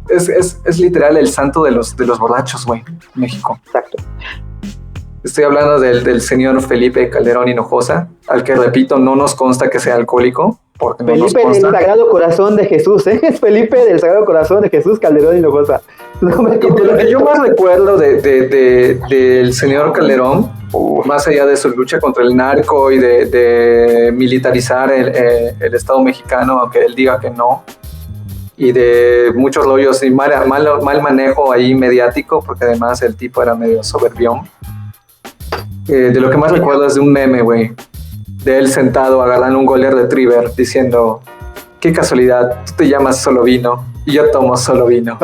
es literal el santo de los borrachos, güey, México. Exacto. Estoy hablando del señor Felipe Calderón Hinojosa, al que, repito, no nos consta que sea alcohólico, porque no Felipe nos consta. del Sagrado Corazón de Jesús, ¿eh? Es Felipe del Sagrado Corazón de Jesús Calderón Hinojosa. No me Y de lo que yo más recuerdo del señor Calderón, más allá de su lucha contra el narco y de militarizar el Estado mexicano, aunque él diga que no, y de muchos rollos y mal manejo ahí mediático, porque además el tipo era medio soberbión. De lo que más recuerdo es de un meme, güey, de él sentado agarrando un Golden Retriever diciendo, qué casualidad, tú te llamas Solo Vino y yo tomo solo vino.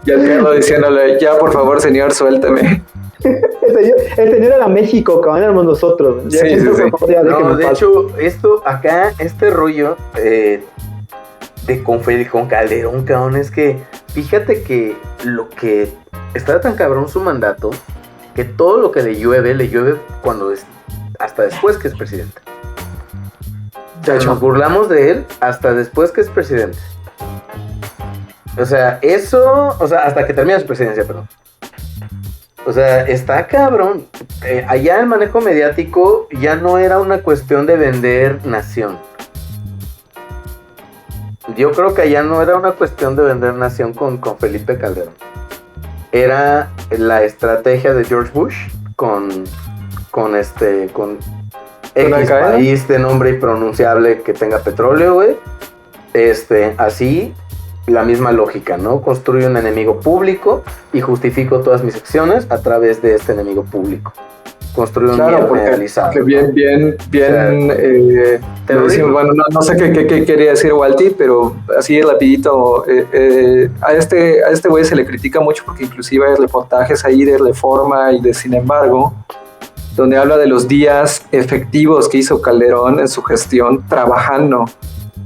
Y el perro diciéndole, ya por favor señor, suéltame. El señor era México, cabrón, éramos nosotros. Sí. No, de hecho, este rollo con Calderón, cabrón, es que fíjate que lo que está tan cabrón su mandato, que todo lo que le llueve cuando hasta después que es presidente. O sea, nos burlamos de él hasta después que es presidente. O sea, hasta que termina su presidencia, perdón. O sea, está cabrón. Allá el manejo mediático ya no era una cuestión de vender nación. yo creo que allá no era una cuestión de vender nación con Felipe Calderón. Era la estrategia de George Bush con X país de nombre impronunciable que tenga petróleo, güey. Así, la misma lógica, ¿no? Construyo un enemigo público y justifico todas mis acciones a través de este enemigo público. Construir un bien generalizado. Que bien, decimos, bueno, no sé qué quería decir Walty, pero así rapidito, a este güey se le critica mucho porque inclusive hay reportajes ahí de Reforma y de Sin embargo, donde habla de los días efectivos que hizo Calderón en su gestión trabajando.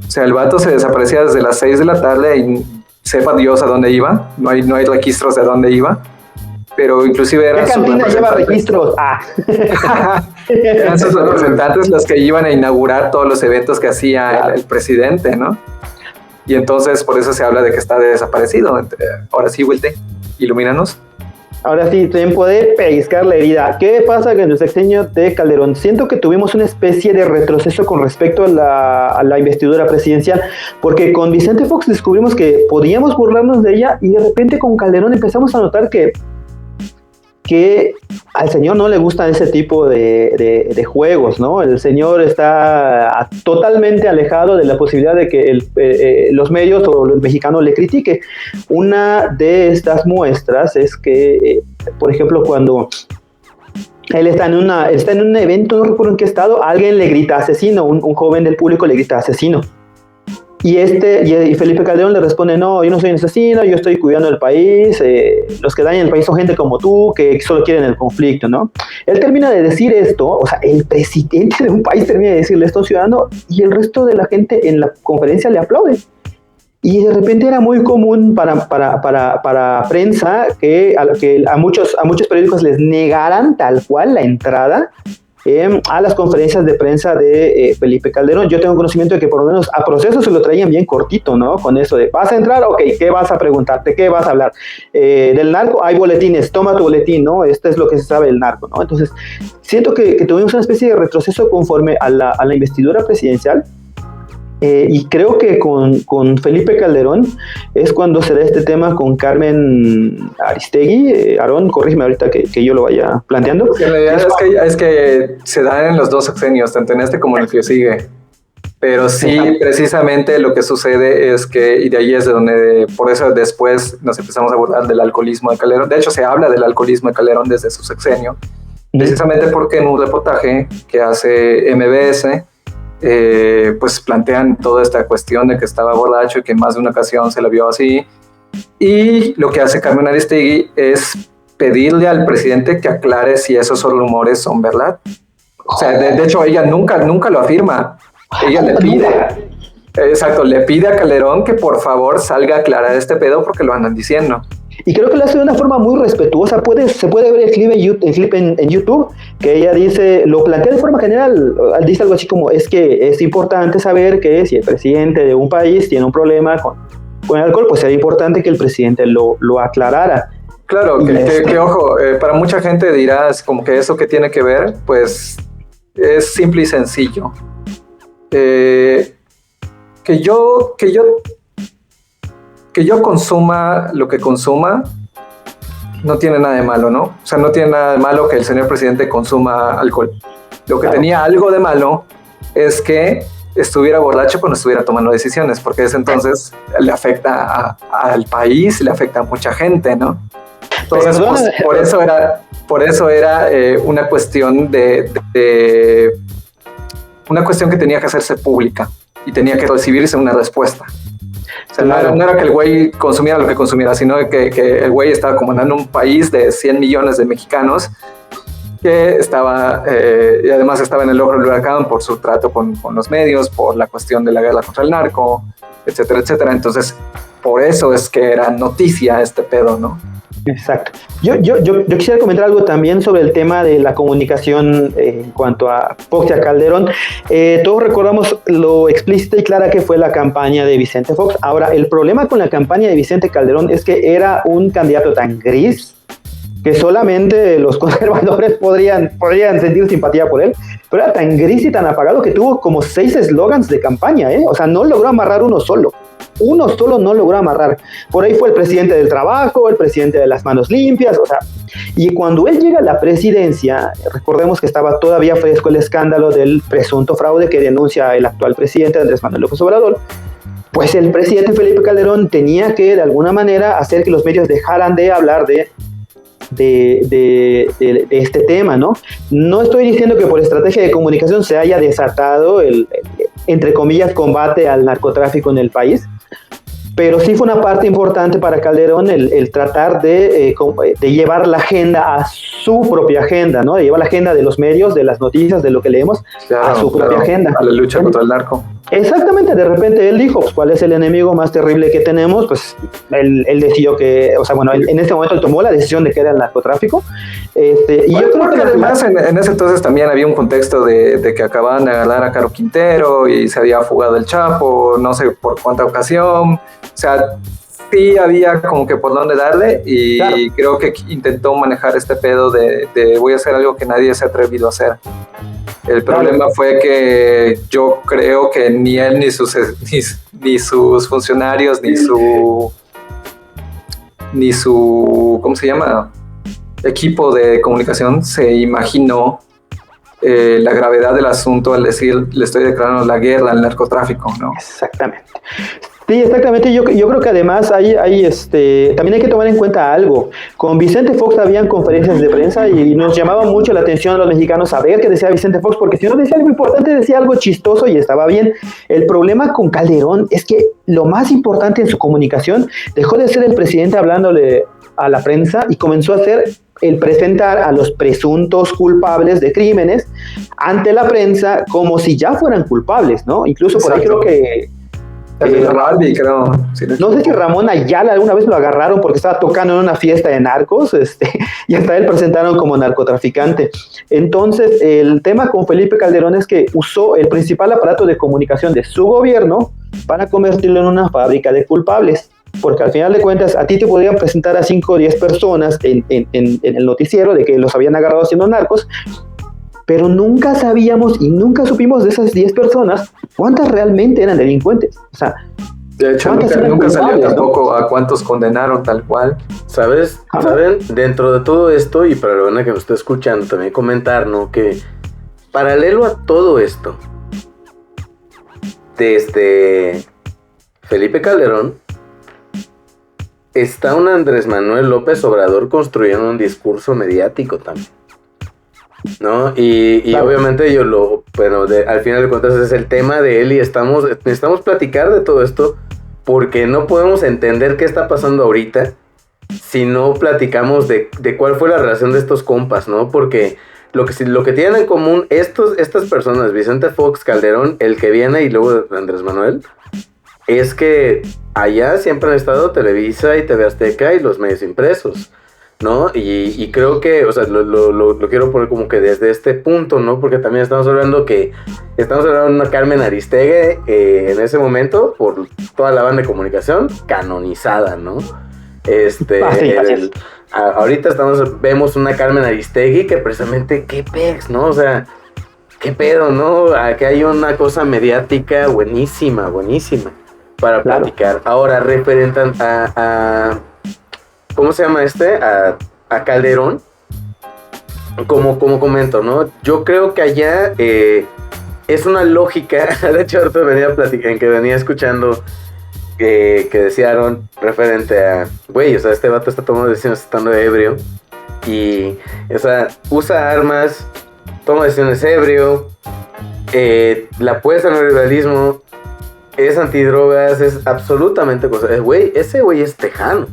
O sea, el vato se desaparecía desde las 6 de la tarde y sepa Dios a dónde iba, no hay registros de dónde iba. Pero inclusive eran ¿qué cantina lleva registros? Eran sus representantes los que iban a inaugurar todos los eventos que hacía el presidente, ¿no? Y entonces por eso se habla de que está desaparecido. Ahora sí, Wilte, ilumínanos. Ahora sí, tiempo de pellizcar la herida. ¿Qué pasa con el sexenio de Calderón? Siento que tuvimos una especie de retroceso con respecto a la investidura presidencial, porque con Vicente Fox descubrimos que podíamos burlarnos de ella y de repente con Calderón empezamos a notar que al señor no le gustan ese tipo de juegos, ¿no? El señor está totalmente alejado de la posibilidad de que los medios o el mexicano le critique. Una de estas muestras es que, por ejemplo, cuando él está en un evento, no recuerdo en qué estado, alguien le grita asesino, un joven del público le grita asesino. Y Felipe Calderón le responde, no, yo no soy un asesino, yo estoy cuidando el país, los que dañan el país son gente como tú, que solo quieren el conflicto, ¿no? Él termina de decir esto, o sea, el presidente de un país termina de decirle esto a un ciudadano y el resto de la gente en la conferencia le aplaude. Y de repente era muy común para prensa que a muchos periódicos les negaran tal cual la entrada a las conferencias de prensa de Felipe Calderón. Yo tengo conocimiento de que por lo menos a Proceso se lo traían bien cortito, ¿no? Con eso de, ¿vas a entrar? Ok, ¿qué vas a preguntarte? ¿Qué vas a hablar? Del narco hay boletines, toma tu boletín, ¿no? Esto es lo que se sabe del narco, ¿no? Entonces, siento que tuvimos una especie de retroceso conforme a la investidura presidencial. Y creo que con Felipe Calderón es cuando se da este tema con Carmen Aristegui. Aarón, corrígeme ahorita que yo lo vaya planteando. Sí, la realidad es que se dan en los dos sexenios, tanto en este como en el que sigue. Pero sí, precisamente lo que sucede es que, y de ahí es de donde, por eso después nos empezamos a hablar del alcoholismo de Calderón. De hecho, se habla del alcoholismo de Calderón desde su sexenio, precisamente porque en un reportaje que hace MBS, pues plantean toda esta cuestión de que estaba borracho y que en más de una ocasión se la vio así, y lo que hace Carmen Aristegui es pedirle al presidente que aclare si esos rumores son verdad. O sea, de hecho ella nunca lo afirma, ella le pide, exacto, le pide a Calderón que por favor salga a aclarar este pedo porque lo andan diciendo. Y creo que lo hace de una forma muy respetuosa. Se puede ver el clip en YouTube, que ella dice, lo plantea de forma general, dice algo así como, es que es importante saber que si el presidente de un país tiene un problema con el alcohol, pues sería importante que el presidente lo aclarara. Claro, que ojo, para mucha gente dirás como que eso que tiene que ver, pues es simple y sencillo. Que yo consuma lo que consuma no tiene nada de malo, ¿no? O sea, no tiene nada de malo que el señor presidente consuma alcohol. Lo que tenía algo de malo es que estuviera borracho cuando estuviera tomando decisiones, porque ese entonces le afecta al país, le afecta a mucha gente, ¿no? Entonces, pues, por eso era una cuestión una cuestión que tenía que hacerse pública y tenía que recibirse una respuesta. O sea, no era que el güey consumiera lo que consumiera, sino que el güey estaba comandando un país de 100 millones de mexicanos que estaba, y además estaba en el ojo del huracán por su trato con los medios, por la cuestión de la guerra contra el narco, etcétera, etcétera. Entonces, por eso es que era noticia este pedo, ¿no? Exacto. Yo quisiera comentar algo también sobre el tema de la comunicación en cuanto a Fox y a Calderón. Todos recordamos lo explícita y clara que fue la campaña de Vicente Fox. Ahora, el problema con la campaña de Vicente Calderón es que era un candidato tan gris que solamente los conservadores podrían sentir simpatía por él, pero era tan gris y tan apagado que tuvo como 6 eslogans de campaña, O sea, no logró amarrar uno solo. uno solo no logró amarrar. Por ahí fue el presidente del trabajo, el presidente de las manos limpias, o sea, y cuando él llega a la presidencia, recordemos que estaba todavía fresco el escándalo del presunto fraude que denuncia el actual presidente Andrés Manuel López Obrador, pues el presidente Felipe Calderón tenía que de alguna manera hacer que los medios dejaran de hablar de este tema, ¿no? No estoy diciendo que por estrategia de comunicación se haya desatado el entre comillas, combate al narcotráfico en el país, pero sí fue una parte importante para Calderón el tratar de llevar la agenda a su propia agenda, ¿no? De llevar la agenda de los medios, de las noticias, de lo que leemos, a su propia agenda. A la lucha contra el narco. Exactamente, de repente él dijo, pues, ¿cuál es el enemigo más terrible que tenemos? Pues él decidió que, o sea, bueno, en este momento él tomó la decisión de que era el narcotráfico. Y yo creo que además en ese entonces también había un contexto de que acababan de agarrar a Caro Quintero y se había fugado el Chapo, no sé por cuánta ocasión. O sea, sí había como que por dónde darle y claro, creo que intentó manejar este pedo de voy a hacer algo que nadie se ha atrevido a hacer. El problema fue que yo creo que ni él ni sus funcionarios ni su ¿cómo se llama? Equipo de comunicación se imaginó la gravedad del asunto al decir le estoy declarando la guerra al narcotráfico, ¿no? Exactamente. Sí, exactamente. Yo creo que además también hay que tomar en cuenta algo. Con Vicente Fox habían conferencias de prensa y nos llamaba mucho la atención a los mexicanos saber qué decía Vicente Fox, porque si no decía algo importante, decía algo chistoso y estaba bien. El problema con Calderón es que lo más importante en su comunicación dejó de ser el presidente hablándole a la prensa y comenzó a ser el presentar a los presuntos culpables de crímenes ante la prensa como si ya fueran culpables, ¿no? Incluso por ahí creo que creo. No sé si Ramón Ayala alguna vez lo agarraron porque estaba tocando en una fiesta de narcos, y hasta él presentaron como narcotraficante. Entonces, el tema con Felipe Calderón es que usó el principal aparato de comunicación de su gobierno para convertirlo en una fábrica de culpables. Porque al final de cuentas, a ti te podrían presentar a 5 o 10 personas en el noticiero de que los habían agarrado haciendo narcos, pero nunca sabíamos y nunca supimos de esas 10 personas cuántas realmente eran delincuentes. O sea, de hecho, nunca salió tampoco, ¿no?, a cuántos condenaron tal cual. ¿Saben? Dentro de todo esto, y para la buena que nos está escuchando, también comentar, ¿no?, que paralelo a todo esto, desde Felipe Calderón, está un Andrés Manuel López Obrador construyendo un discurso mediático también, ¿no? Y claro, obviamente al final de cuentas es el tema de él y necesitamos platicar de todo esto porque no podemos entender qué está pasando ahorita si no platicamos de cuál fue la relación de estos compas, ¿no? Porque lo que tienen en común estas personas, Vicente Fox, Calderón, el que viene y luego Andrés Manuel, es que allá siempre han estado Televisa y TV Azteca y los medios impresos, ¿no? Y creo que, o sea, lo quiero poner como que desde este punto, ¿no? Porque también estamos hablando de una Carmen Aristegui en ese momento, por toda la banda de comunicación, canonizada, ¿no? Ahorita vemos una Carmen Aristegui que precisamente, qué pex, ¿no? O sea, qué pedo, ¿no? Aquí hay una cosa mediática buenísima para platicar. Ahora, referente a ¿cómo se llama a Calderón? Como comento, ¿no? Yo creo que allá es una lógica. De hecho, ahorita venía escuchando que decían referente a, güey, o sea, este vato está tomando decisiones estando ebrio. Y, o sea, usa armas, toma decisiones ebrio, la apuesta en el liberalismo, es antidrogas, es absolutamente cosa. Ese güey es tejano.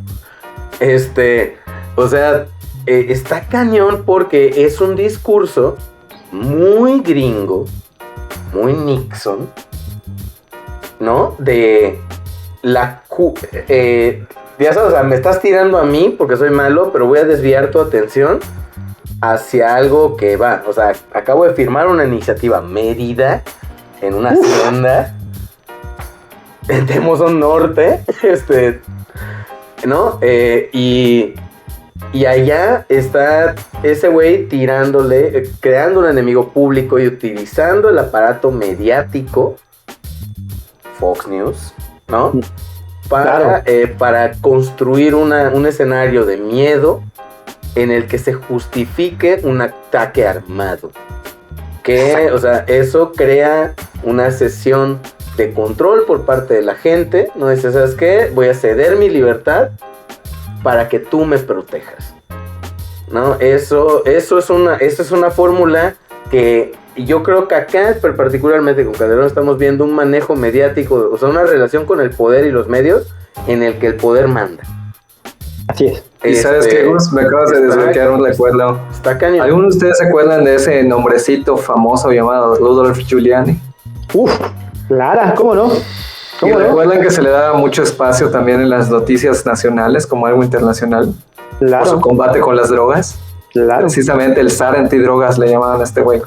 O sea, está cañón porque es un discurso muy gringo, muy Nixon, ¿no? De la... ya sabes, o sea, me estás tirando a mí porque soy malo, pero voy a desviar tu atención hacia algo que va. O sea, acabo de firmar una iniciativa Mérida en una hacienda en Temozón Norte, ¿no? Y allá está ese güey tirándole, creando un enemigo público y utilizando el aparato mediático, Fox News, ¿no? para construir un escenario de miedo en el que se justifique un ataque armado. Que, o sea, eso crea una sesión de control por parte de la gente. No dice, ¿sabes qué? Voy a ceder mi libertad para que tú me protejas. ¿No? Eso es una fórmula que yo creo que acá, pero particularmente con Calderón, estamos viendo un manejo mediático, o sea, una relación con el poder y los medios en el que el poder manda. Así es. Y sabes qué, Gus, me acabas de desbloquear un recuerdo. Está cañón. ¿Algunos de ustedes se acuerdan de ese nombrecito famoso llamado Rudolph Giuliani? Clara, ¿cómo no? ¿Y recuerdan que se le daba mucho espacio también en las noticias nacionales como algo internacional? Claro. Por su combate con las drogas. Claro. Precisamente el zar antidrogas le llamaban a este güey.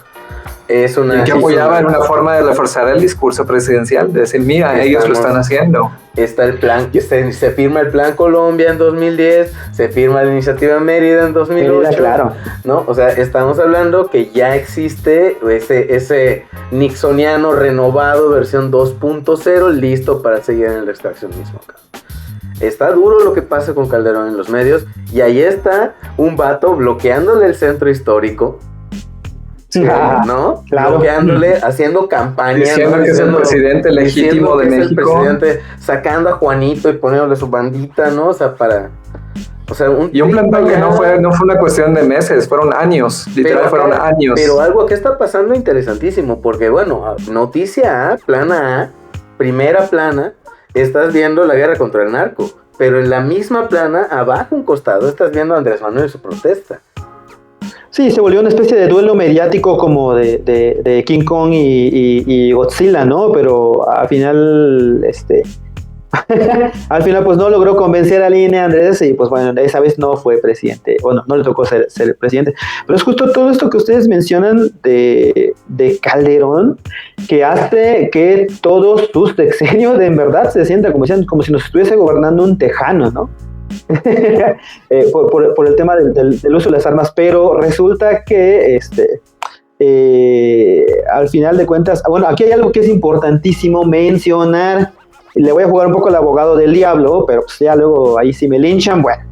Y que apoyaba en una forma de reforzar el discurso presidencial, de decir, mira, ellos lo están haciendo. Está el plan, se firma el Plan Colombia en 2010, se firma la Iniciativa Mérida en 2008. Mérida, claro. ¿No? O sea, estamos hablando que ya existe ese nixoniano renovado versión 2.0 listo para seguir en el extraccionismo. Está duro lo que pasa con Calderón en los medios, y ahí está un vato bloqueándole el centro histórico. Sí, ¿no? Claro. Bloqueándole, haciendo campaña, diciendo ¿no? que es el presidente legítimo de México. El presidente, sacando a Juanito y poniéndole su bandita, ¿no? O sea, un plantón que no fue una cuestión de meses, fueron años, literal, fueron años. Pero algo que está pasando interesantísimo, porque bueno, noticia A, plana A, primera plana, estás viendo la guerra contra el narco, pero en la misma plana, abajo un costado, estás viendo a Andrés Manuel y su protesta. Sí, se volvió una especie de duelo mediático como de King Kong y Godzilla, ¿no? Pero al final, al final pues no logró convencer a Línea Andrés, y pues bueno, esa vez no fue presidente, bueno, no le tocó ser presidente. Pero es justo todo esto que ustedes mencionan de Calderón, que hace que todos sus sexenios en verdad se sienta como si nos estuviese gobernando un tejano, ¿no? por el tema del uso de las armas, pero resulta que al final de cuentas, bueno, aquí hay algo que es importantísimo mencionar. Le voy a jugar un poco al abogado del diablo, pero pues ya luego ahí sí me linchan. Bueno,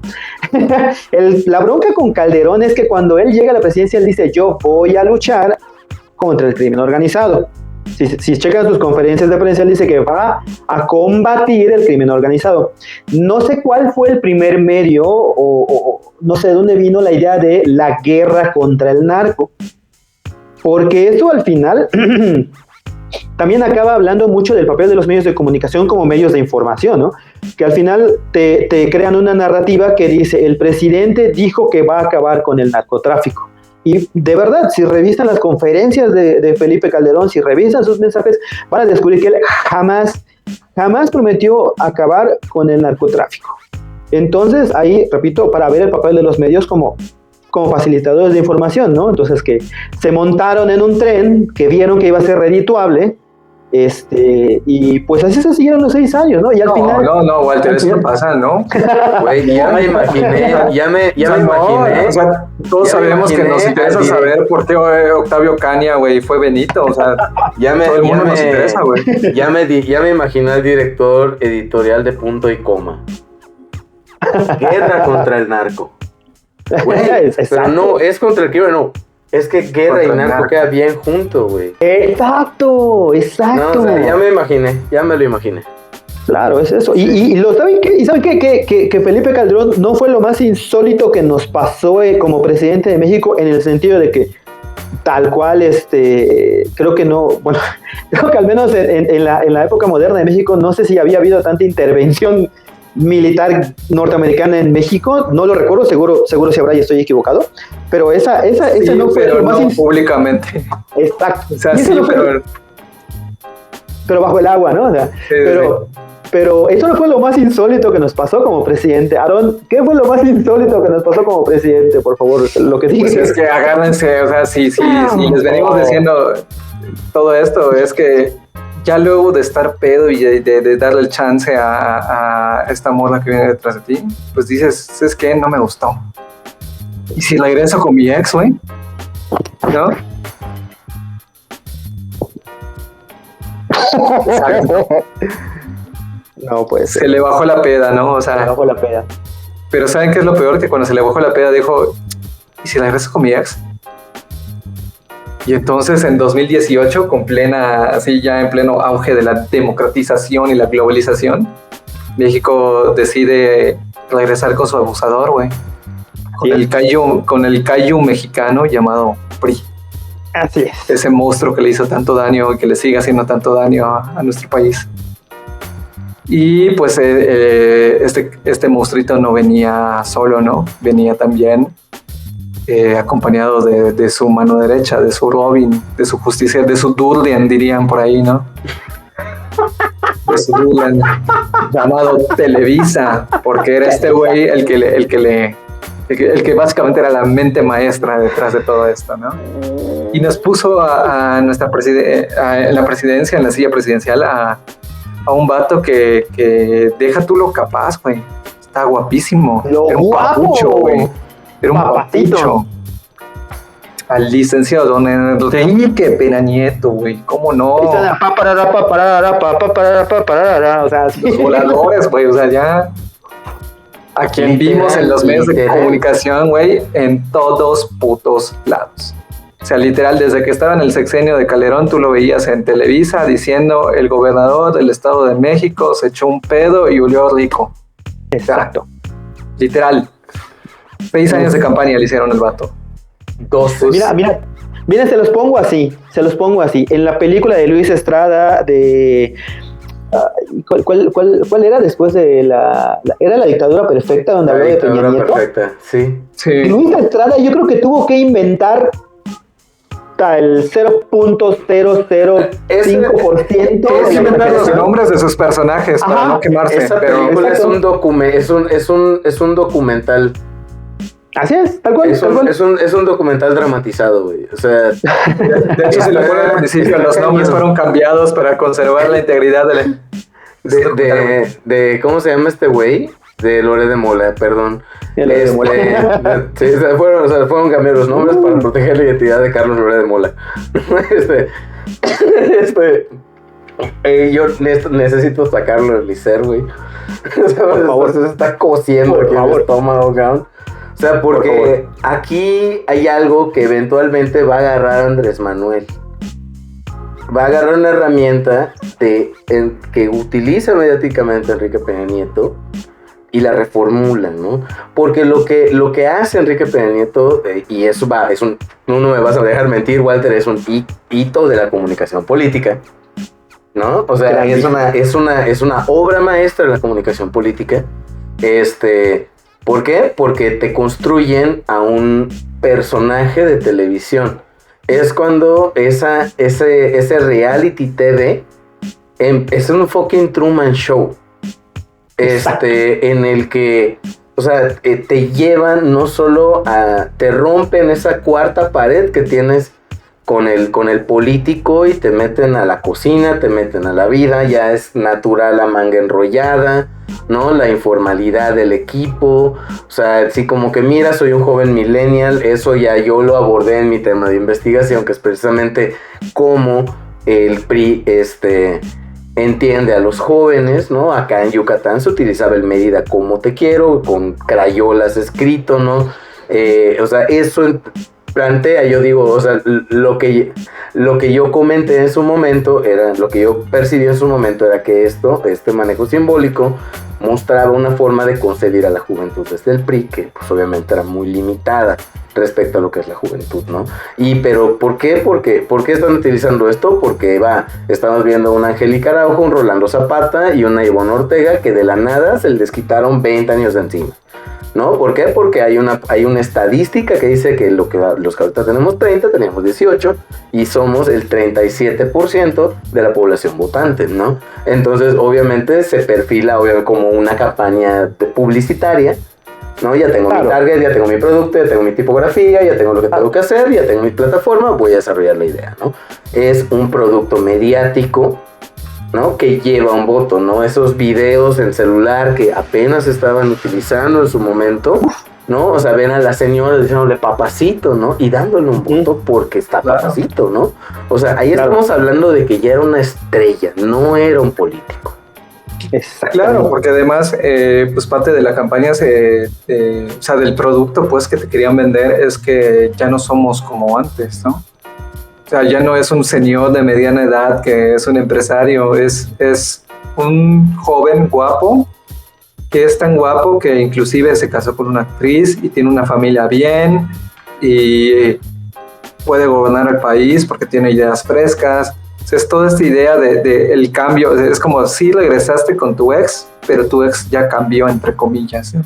la bronca con Calderón es que cuando él llega a la presidencia, él dice, yo voy a luchar contra el crimen organizado. Si checan sus conferencias de prensa, él dice que va a combatir el crimen organizado. No sé cuál fue el primer medio o no sé de dónde vino la idea de la guerra contra el narco. Porque eso al final también acaba hablando mucho del papel de los medios de comunicación como medios de información, ¿no? Que al final te crean una narrativa que dice, el presidente dijo que va a acabar con el narcotráfico. Y de verdad, si revisan las conferencias de Felipe Calderón, si revisan sus mensajes, van a descubrir que él jamás prometió acabar con el narcotráfico. Entonces, ahí, repito, para ver el papel de los medios como facilitadores de información, ¿no? Entonces, que se montaron en un tren, que vieron que iba a ser redituable, y pues así se siguieron los 6 años, ¿no? Y al final... No, Walter, eso no pasa, ¿no? Güey, ya me imaginé. O sea, todos sabemos que nos interesa saber por qué Octavio Caña, güey, fue Benito, o sea, todo el mundo nos interesa, güey. Ya me imaginé al director editorial de Punto y Coma. Guerra contra el narco. Güey, pero no, es contra el crimen, no. Es que guerra y narco queda bien junto, güey. Exacto. No, o sea, ya me lo imaginé. Claro, es eso. ¿Saben qué? ¿Y saben qué? Que Felipe Calderón no fue lo más insólito que nos pasó como presidente de México, en el sentido de que tal cual, creo que no, bueno, creo que al menos en la época moderna de México, no sé si había habido tanta intervención militar norteamericana en México, no lo recuerdo, seguro si habrá y estoy equivocado, pero esa sí, no fue pero lo más no públicamente. Exacto. O sea, sí, pero bajo el agua, ¿no? O sea, sí. Pero eso no fue lo más insólito que nos pasó como presidente. Aarón, ¿qué fue lo más insólito que nos pasó como presidente? Por favor, lo que dices. Pues es que agárrense, o sea, si les venimos diciendo todo esto, es que ya luego de estar pedo y de darle el chance a esta morra que viene detrás de ti, pues dices, es que no me gustó. Y si regreso con mi ex, güey, ¿no? No, pues. Se le bajó la peda, ¿no? O Se le sea, bajó la peda. pero ¿saben qué es lo peor? Que cuando se le bajó la peda dijo, ¿y si la regreso con mi ex? Y entonces en 2018, con plena, así ya en pleno auge de la democratización y la globalización, México decide regresar con su abusador, güey. Con el Caillou mexicano llamado PRI. Así es. Ese monstruo que le hizo tanto daño y que le sigue haciendo tanto daño a nuestro país. Y pues este monstruito no venía solo, ¿no? Venía también acompañado de su mano derecha, de su Robin, de su justicia, de su Durden, dirían por ahí, ¿no? De su Durden, llamado Televisa, porque era este güey el que básicamente era la mente maestra detrás de todo esto, ¿no? Y nos puso a nuestra en la presidencia, en la silla presidencial, a un vato que deja tú lo capaz, güey. Está guapísimo. Lo era un guapo. papucho, güey. Era un Papacito. papucho. Al licenciado don Enrique Peña Nieto, güey. ¿Cómo no? O sea, Los voladores, güey. O sea, ya... A quien vimos en los medios de comunicación, güey, en todos putos lados. O sea, literal, desde que estaba en el sexenio de Calderón, tú lo veías en Televisa diciendo el gobernador del Estado de México se echó un pedo y olió rico. Exacto. O sea, literal. 6 años de campaña le hicieron el vato. 2. Mira, se los pongo así. En la película de Luis Estrada de... ¿Cuál era después de era la dictadura perfecta donde habló de Peña Nieto? Perfecta, sí. Luis Estrada yo creo que tuvo que inventar el 0.005% Es inventar los nombres de sus personajes para no quemarse. Esa pero película es un documental. Así es, tal cual. Es un documental dramatizado, güey. O sea, de hecho, si lo ponen al principio, los nombres fueron cambiados para conservar la integridad de ¿cómo se llama este güey? De Lore de Mola, perdón. Sí, fueron cambiados los nombres para proteger la identidad de Carlos Lore de Mola. Yo necesito sacarlo del Licer, güey. Por favor, se está cociendo aquí en el estómago, cabrón. O sea, porque aquí hay algo que eventualmente va a agarrar a Andrés Manuel. Va a agarrar una herramienta que utiliza mediáticamente Enrique Peña Nieto y la reformula, ¿no? Porque lo que hace Enrique Peña Nieto, y eso no me vas a dejar mentir, Walter, es un hito de la comunicación política, ¿no? O sea, es una obra maestra de la comunicación política. ¿Por qué? Porque te construyen a un personaje de televisión. Es cuando ese reality TV es un fucking Truman Show. En el que, o sea, te llevan no solo te rompen esa cuarta pared que tienes con el político y te meten a la cocina, te meten a la vida, ya es natural la manga enrollada, ¿no? La informalidad del equipo, o sea, sí, como que mira, soy un joven millennial, eso ya yo lo abordé en mi tema de investigación, que es precisamente cómo el PRI, entiende a los jóvenes, ¿no? Acá en Yucatán se utilizaba el Mérida como te quiero, con crayolas escrito, ¿no? O sea, eso plantea, yo digo, o sea, lo que yo comenté en su momento lo que yo percibí en su momento era que este manejo simbólico mostraba una forma de concebir a la juventud desde el PRI que pues obviamente era muy limitada respecto a lo que es la juventud, ¿no? Pero ¿por qué? ¿Por qué están utilizando esto? Porque estamos viendo una Angélica Araujo, un Rolando Zapata y una Ivonne Ortega que de la nada se les quitaron 20 años de encima, ¿no? ¿Por qué? Porque hay una estadística que dice que los que ahorita tenemos 30, teníamos 18 y somos el 37% de la población votante, ¿no? Entonces, obviamente, se perfila como una campaña publicitaria, ¿no? Ya tengo mi target, ya tengo mi producto, ya tengo mi tipografía, ya tengo lo que tengo que hacer, ya tengo mi plataforma, voy a desarrollar la idea, ¿no? Es un producto mediático, ¿no? Que lleva un voto, ¿no? Esos videos en celular que apenas estaban utilizando en su momento, ¿no? O sea, ven a la señora diciéndole papacito, ¿no? Y dándole un voto porque está papacito, ¿no? O sea, ahí estamos hablando de que ya era una estrella, no era un político, Claro, porque además, pues parte de la campaña, o sea, del producto, pues, que te querían vender es que ya no somos como antes, ¿no? O sea, ya no es un señor de mediana edad que es un empresario, es un joven guapo, que es tan guapo que inclusive se casó con una actriz y tiene una familia bien y puede gobernar el país porque tiene ideas frescas. O sea, es toda esta idea de el cambio, es como si regresaste con tu ex, pero tu ex ya cambió, entre comillas, ¿no?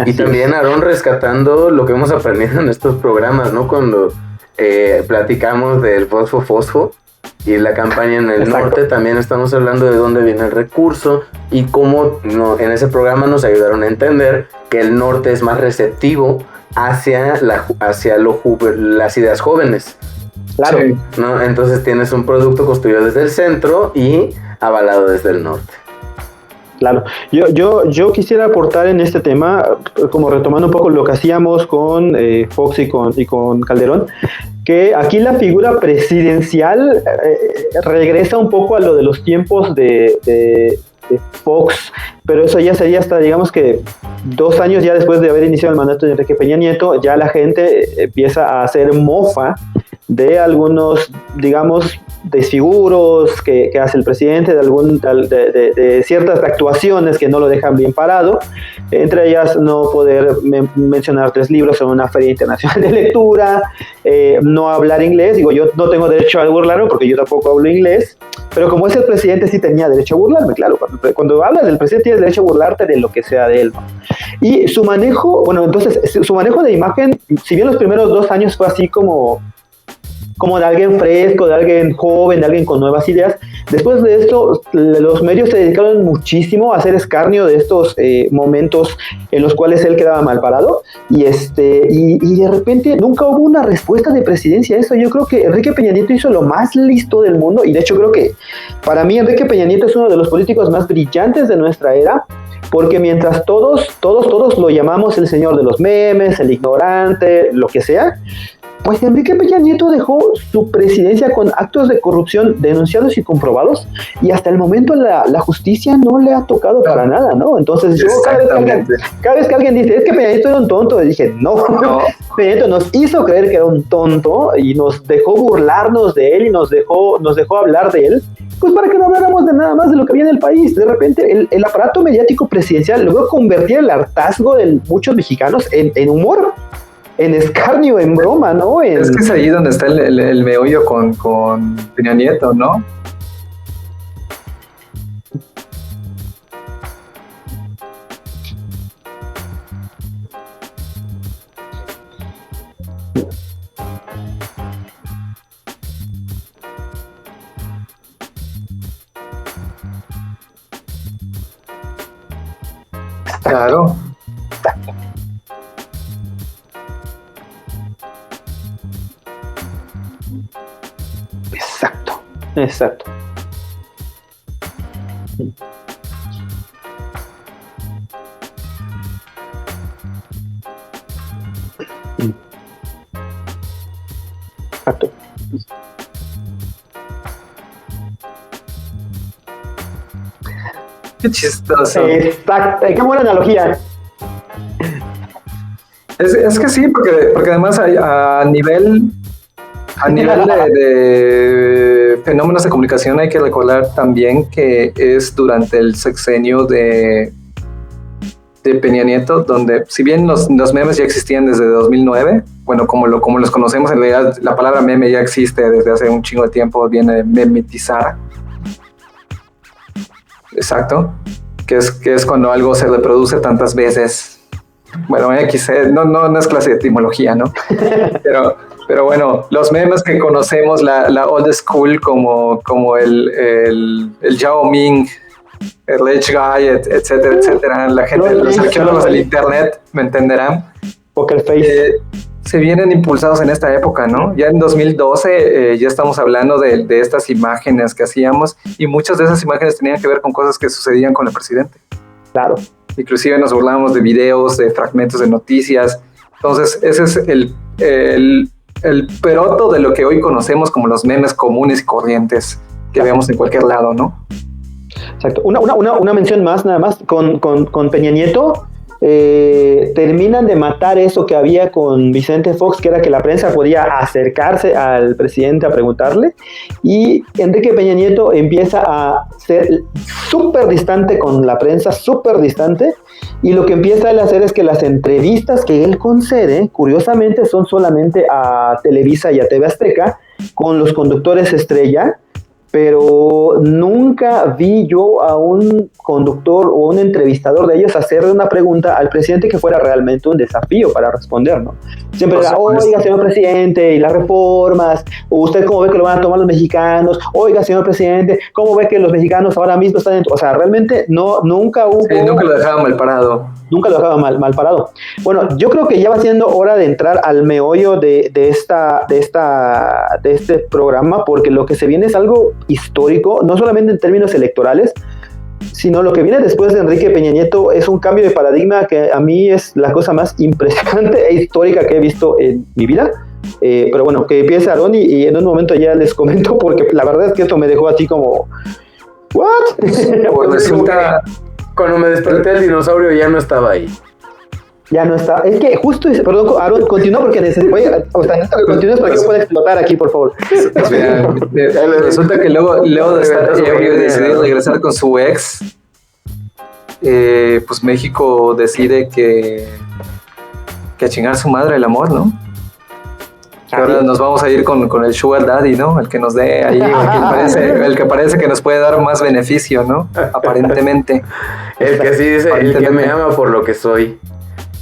Y también, Aarón, rescatando lo que hemos aprendido en estos programas, ¿no? Cuando platicamos del fosfo y la campaña en el norte, también estamos hablando de dónde viene el recurso y cómo en ese programa nos ayudaron a entender que el norte es más receptivo hacia las ideas jóvenes. Claro. Sí. ¿No? Entonces tienes un producto construido desde el centro y avalado desde el norte. Claro, yo quisiera aportar en este tema, como retomando un poco lo que hacíamos con Fox y con Calderón, que aquí la figura presidencial regresa un poco a lo de los tiempos de Fox, pero eso ya sería hasta, digamos que 2 años ya después de haber iniciado el mandato de Enrique Peña Nieto, ya la gente empieza a hacer mofa de algunos, digamos, desfiguros que hace el presidente, de ciertas actuaciones que no lo dejan bien parado, entre ellas no poder mencionar 3 libros en una feria internacional de lectura, no hablar inglés. Digo, yo no tengo derecho a burlarme porque yo tampoco hablo inglés, pero como es el presidente sí tenía derecho a burlarme, claro. Cuando hablas del presidente tienes derecho a burlarte de lo que sea de él, ¿no? Y su manejo, bueno, entonces su manejo de imagen, si bien los primeros 2 años fue así como de alguien fresco, de alguien joven, de alguien con nuevas ideas. Después de esto, los medios se dedicaron muchísimo a hacer escarnio de estos momentos en los cuales él quedaba mal parado, y de repente nunca hubo una respuesta de presidencia a eso. Yo creo que Enrique Peña Nieto hizo lo más listo del mundo, y de hecho creo que para mí Enrique Peña Nieto es uno de los políticos más brillantes de nuestra era, porque mientras todos lo llamamos el señor de los memes, el ignorante, lo que sea, pues Enrique Peña Nieto dejó su presidencia con actos de corrupción denunciados y comprobados, y hasta el momento la justicia no le ha tocado para nada, ¿no? Entonces yo cada vez que alguien dice, es que Peña Nieto era un tonto, le dije, no. Peña Nieto nos hizo creer que era un tonto y nos dejó burlarnos de él y nos dejó hablar de él, pues para que no habláramos de nada más de lo que había en el país. De repente el aparato mediático presidencial logró convertir el hartazgo de muchos mexicanos en humor, en escarnio, en broma, ¿no? Es que es ahí donde está el meollo con Peña Nieto, ¿no? Claro. Exacto. Qué chistoso. Exacto. Qué buena analogía. Es que sí, porque además a nivel de fenómenos de comunicación hay que recordar también que es durante el sexenio de Peña Nieto, donde si bien los memes ya existían desde 2009, bueno, como los conocemos, en realidad la palabra meme ya existe desde hace un chingo de tiempo, viene de memetizar. Exacto, que es cuando algo se reproduce tantas veces. Bueno, no es clase de etimología, ¿no? Pero bueno, los memes que conocemos, la old school, como el Yao Ming, el Edge Guy, etcétera, la gente, los arqueólogos del internet me entenderán. Poker Face. Se vienen impulsados en esta época, ¿no? Ya en 2012 ya estamos hablando de estas imágenes que hacíamos, y muchas de esas imágenes tenían que ver con cosas que sucedían con el presidente. Claro. Inclusive nos burlábamos de videos, de fragmentos de noticias. Entonces ese es el peroto de lo que hoy conocemos como los memes comunes y corrientes que vemos en cualquier lado, ¿no? Exacto. Una mención más, nada más, con Peña Nieto. Terminan de matar eso que había con Vicente Fox, que era que la prensa podía acercarse al presidente a preguntarle, y Enrique Peña Nieto empieza a ser súper distante con la prensa, súper distante, y lo que empieza a hacer es que las entrevistas que él concede, curiosamente, son solamente a Televisa y a TV Azteca, con los conductores estrella, pero nunca vi yo a un conductor o un entrevistador de ellos hacerle una pregunta al presidente que fuera realmente un desafío para responder, ¿no? Siempre era, oiga, señor presidente, y las reformas, ¿usted cómo ve que lo van a tomar los mexicanos? Oiga, señor presidente, ¿cómo ve que los mexicanos ahora mismo están en...? O sea, realmente nunca hubo... Sí, nunca lo dejaba mal parado. Nunca lo dejaba mal parado. Bueno, yo creo que ya va siendo hora de entrar al meollo de este programa, porque lo que se viene es algo histórico, no solamente en términos electorales, sino lo que viene después de Enrique Peña Nieto es un cambio de paradigma que a mí es la cosa más impresionante e histórica que he visto en mi vida. Pero bueno, que empiece Aarón y en un momento ya les comento, porque la verdad es que esto me dejó así como... ¿What? Pues resulta... Cuando me desperté el dinosaurio ya no estaba ahí. Ya no está. Es que justo, perdón, Aaron, continúa porque necesito que continúes para que yo pueda explotar aquí, por favor. Pues mira, resulta que luego de estar ebrio y decidir regresar con su ex, pues México decide que a chingar su madre el amor, ¿no? Que ahora nos vamos a ir con el Sugar Daddy, ¿no? El que nos dé ahí, el que parece que nos puede dar más beneficio, ¿no? Aparentemente. El que sí dice, el que me ama por lo que soy.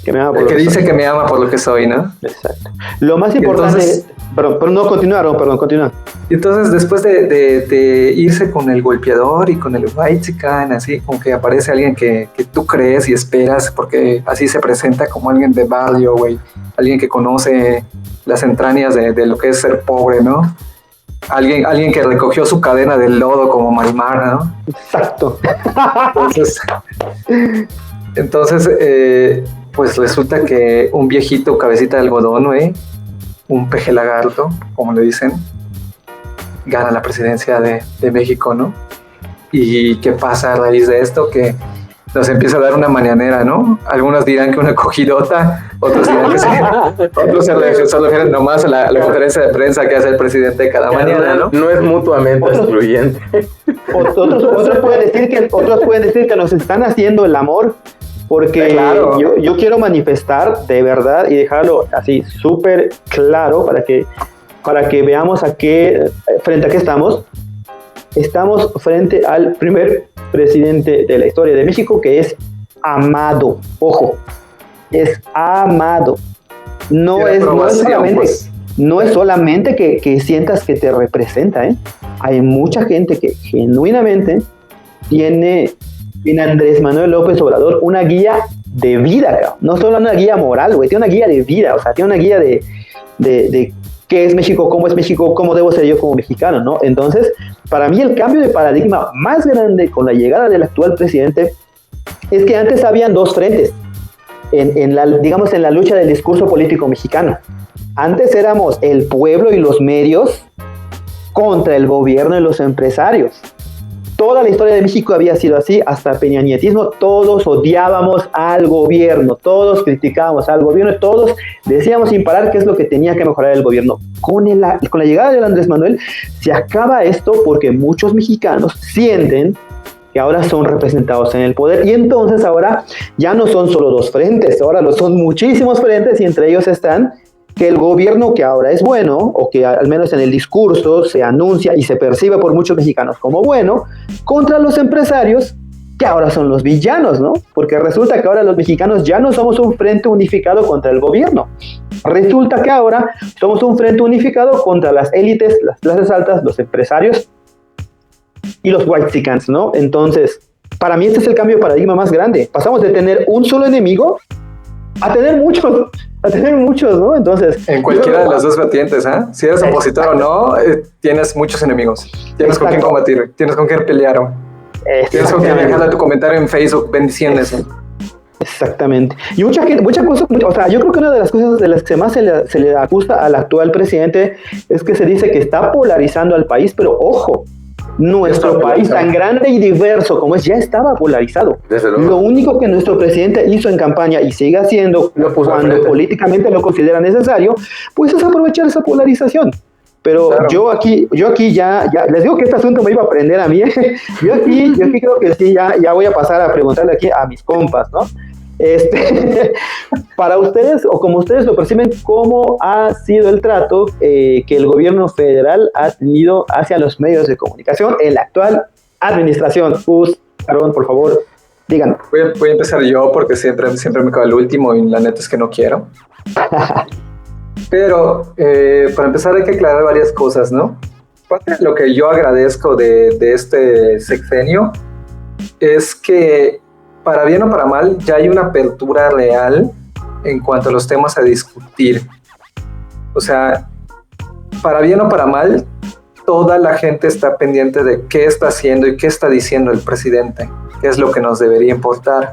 El que dice que me ama por lo que soy, ¿no? Exacto. Lo más importante es... Perdón, no, continúa. Y entonces, después de irse con el golpeador y con el whitezican, así como que aparece alguien que tú crees y esperas, porque así se presenta como alguien de barrio, güey. Alguien que conoce las entrañas de lo que es ser pobre, ¿no? Alguien que recogió su cadena del lodo como Marimar, ¿no? Exacto. Entonces, pues resulta que un viejito cabecita de algodón, güey, un peje lagarto, como le dicen, gana la presidencia de México, ¿no? ¿Y qué pasa a raíz de esto? Que nos empieza a dar una mañanera, ¿no? Algunos dirán que una cogidota, otros dirán que otros se refieren nomás a la conferencia de prensa que hace el presidente cada mañana, ¿no? No es mutuamente excluyente. Otros pueden decir que nos están haciendo el amor, porque claro, yo quiero manifestar de verdad y dejarlo así súper claro para que veamos frente a qué estamos. Estamos frente al primer presidente de la historia de México que es amado. Ojo, es amado. No es solamente que sientas que te representa, ¿eh? Hay mucha gente que genuinamente tiene en Andrés Manuel López Obrador una guía de vida, cabrón. No solo una guía moral, güey, tiene una guía de vida, o sea, tiene una guía de qué es México, cómo debo ser yo como mexicano, ¿no? Entonces, para mí el cambio de paradigma más grande con la llegada del actual presidente es que antes habían dos frentes en la lucha del discurso político mexicano. Antes éramos el pueblo y los medios contra el gobierno y los empresarios. Toda la historia de México había sido así, hasta el peñanietismo. Todos odiábamos al gobierno, todos criticábamos al gobierno, todos decíamos sin parar qué es lo que tenía que mejorar el gobierno. Con la llegada de Andrés Manuel se acaba esto porque muchos mexicanos sienten que ahora son representados en el poder, y entonces ahora ya no son solo dos frentes, ahora son muchísimos frentes, y entre ellos están que el gobierno que ahora es bueno, o que al menos en el discurso se anuncia y se percibe por muchos mexicanos como bueno, contra los empresarios que ahora son los villanos, ¿no? Porque resulta que ahora los mexicanos ya no somos un frente unificado contra el gobierno. Resulta que ahora somos un frente unificado contra las élites, las clases altas, los empresarios y los whitexicans, ¿no? Entonces, para mí este es el cambio de paradigma más grande. Pasamos de tener un solo enemigo a tener muchos, ¿no? Entonces, en cualquiera de las dos vertientes, ¿eh? Si eres opositor o no, tienes muchos enemigos. Tienes con quién combatir, tienes con quién pelear, tienes con quién dejarle tu comentario en Facebook, bendiciones. Exactamente. Y mucha cosa, o sea, yo creo que una de las cosas de las que más se le acusa al actual presidente es que se dice que está polarizando al país, pero ojo, Nuestro país tan grande y diverso como es, ya estaba polarizado. Desde luego. Lo único que nuestro presidente hizo en campaña y sigue haciendo cuando políticamente lo considera necesario, pues es aprovechar esa polarización. Pero claro. yo aquí ya les digo que este asunto me iba a prender a mí. Yo aquí creo que sí, ya voy a pasar a preguntarle aquí a mis compas, ¿no? Para ustedes, o como ustedes lo perciben, ¿cómo ha sido el trato que el gobierno federal ha tenido hacia los medios de comunicación en la actual administración? Aarón, por favor, díganos. Voy a empezar yo porque siempre me quedo el último y la neta es que no quiero. Pero para empezar hay que aclarar varias cosas, ¿no? Parte de lo que yo agradezco de este sexenio es que, para bien o para mal, ya hay una apertura real en cuanto a los temas a discutir. O sea, para bien o para mal, toda la gente está pendiente de qué está haciendo y qué está diciendo el presidente, qué es lo que nos debería importar.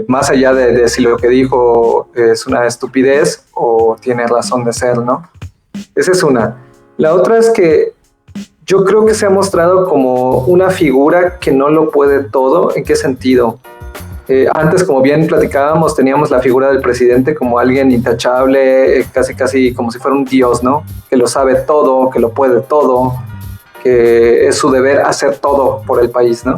Más allá de si lo que dijo es una estupidez o tiene razón de ser, ¿no? Esa es una. La otra es que yo creo que se ha mostrado como una figura que no lo puede todo. ¿En qué sentido? Antes, como bien platicábamos, teníamos la figura del presidente como alguien intachable, casi como si fuera un dios, ¿no? Que lo sabe todo, que lo puede todo, que es su deber hacer todo por el país, ¿no?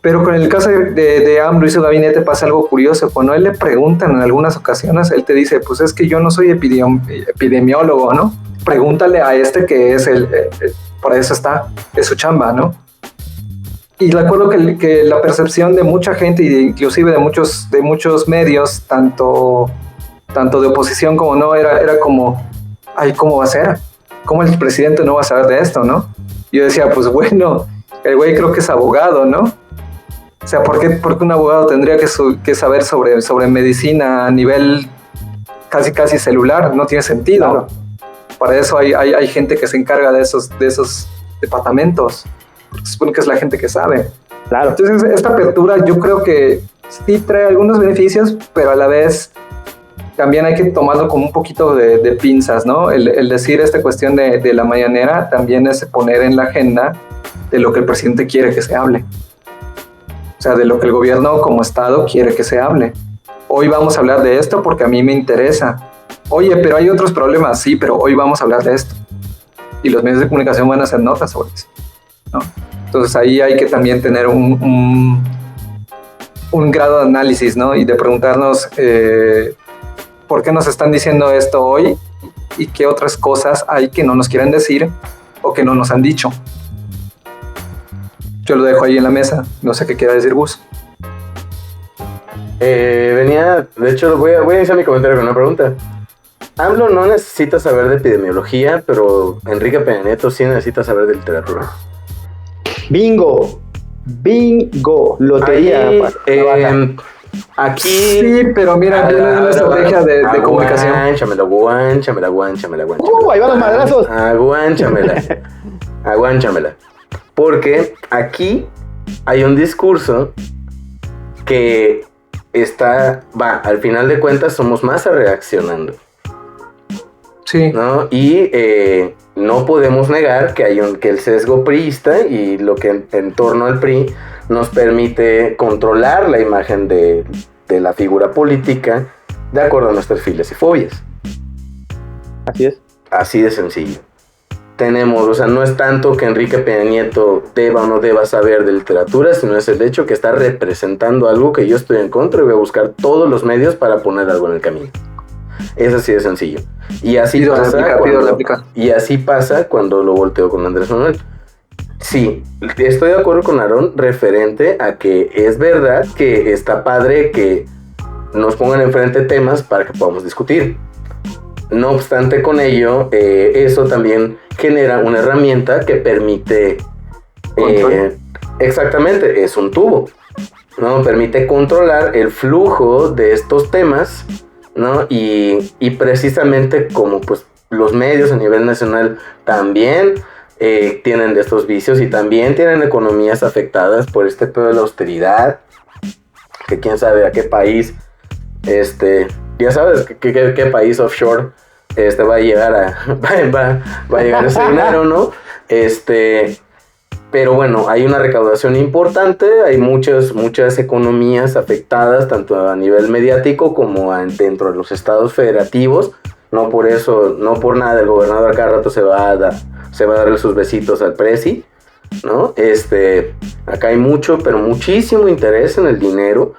Pero con el caso de AMLO y su gabinete pasa algo curioso. Cuando a él le preguntan en algunas ocasiones, él te dice, pues es que yo no soy epidemiólogo, ¿no? Pregúntale a este que es para eso está, es su chamba, ¿no? Y recuerdo que la percepción de mucha gente, inclusive de muchos medios, tanto de oposición como no, era como, ay, ¿cómo va a ser? ¿Cómo el presidente no va a saber de esto, no? Y yo decía, pues bueno, el güey creo que es abogado, ¿no? O sea, ¿por qué un abogado tendría que saber sobre medicina a nivel casi celular? No tiene sentido. Claro. Para eso hay gente que se encarga de esos departamentos. Se supone que es la gente que sabe. Claro. Entonces, esta apertura yo creo que sí trae algunos beneficios, pero a la vez también hay que tomarlo como un poquito de pinzas, ¿no? El decir esta cuestión de la mañanera también es poner en la agenda de lo que el presidente quiere que se hable. O sea, de lo que el gobierno como Estado quiere que se hable. Hoy vamos a hablar de esto porque a mí me interesa. Oye, pero hay otros problemas, sí, pero hoy vamos a hablar de esto. Y los medios de comunicación van a hacer notas sobre eso, ¿no? Entonces ahí hay que también tener un grado de análisis, ¿no? Y de preguntarnos por qué nos están diciendo esto hoy y qué otras cosas hay que no nos quieren decir o que no nos han dicho. Yo lo dejo ahí en la mesa, no sé qué quiera decir Gus. De hecho, voy a iniciar mi comentario con una pregunta. AMLO no necesita saber de epidemiología, pero Enrique Peña Nieto sí necesita saber de literatura. Bingo, lotería. Aquí... Sí, pero mira, tiene una estrategia de comunicación. Aguánchamela. Ahí van los madrazos. Aguánchamela. Porque aquí hay un discurso que al final de cuentas somos más reaccionando. Sí. ¿No? Y no podemos negar que que el sesgo priista y lo que en torno al PRI nos permite controlar la imagen de la figura política de acuerdo a nuestras filias y fobias. Así es. Así de sencillo. O sea, no es tanto que Enrique Peña Nieto deba o no deba saber de literatura, sino es el hecho que está representando algo que yo estoy en contra y voy a buscar todos los medios para poner algo en el camino. Es así de sencillo. Y así pasa cuando lo volteo con Andrés Manuel. Sí, estoy de acuerdo con Aarón referente a que es verdad que está padre que nos pongan enfrente temas para que podamos discutir. No obstante con ello, eso también genera una herramienta que permite... exactamente, es un tubo, ¿no? Permite controlar el flujo de estos temas, ¿no? Y precisamente como pues los medios a nivel nacional también tienen de estos vicios y también tienen economías afectadas por este pedo de la austeridad, que quién sabe a qué país, ya sabes qué país offshore va a llegar ese dinero, ¿no? Pero bueno, hay una recaudación importante, hay muchas economías afectadas, tanto a nivel mediático como dentro de los estados federativos. No por eso, no por nada el gobernador cada rato se va a darle sus besitos al presi, ¿no? Acá hay mucho, pero muchísimo interés en el dinero.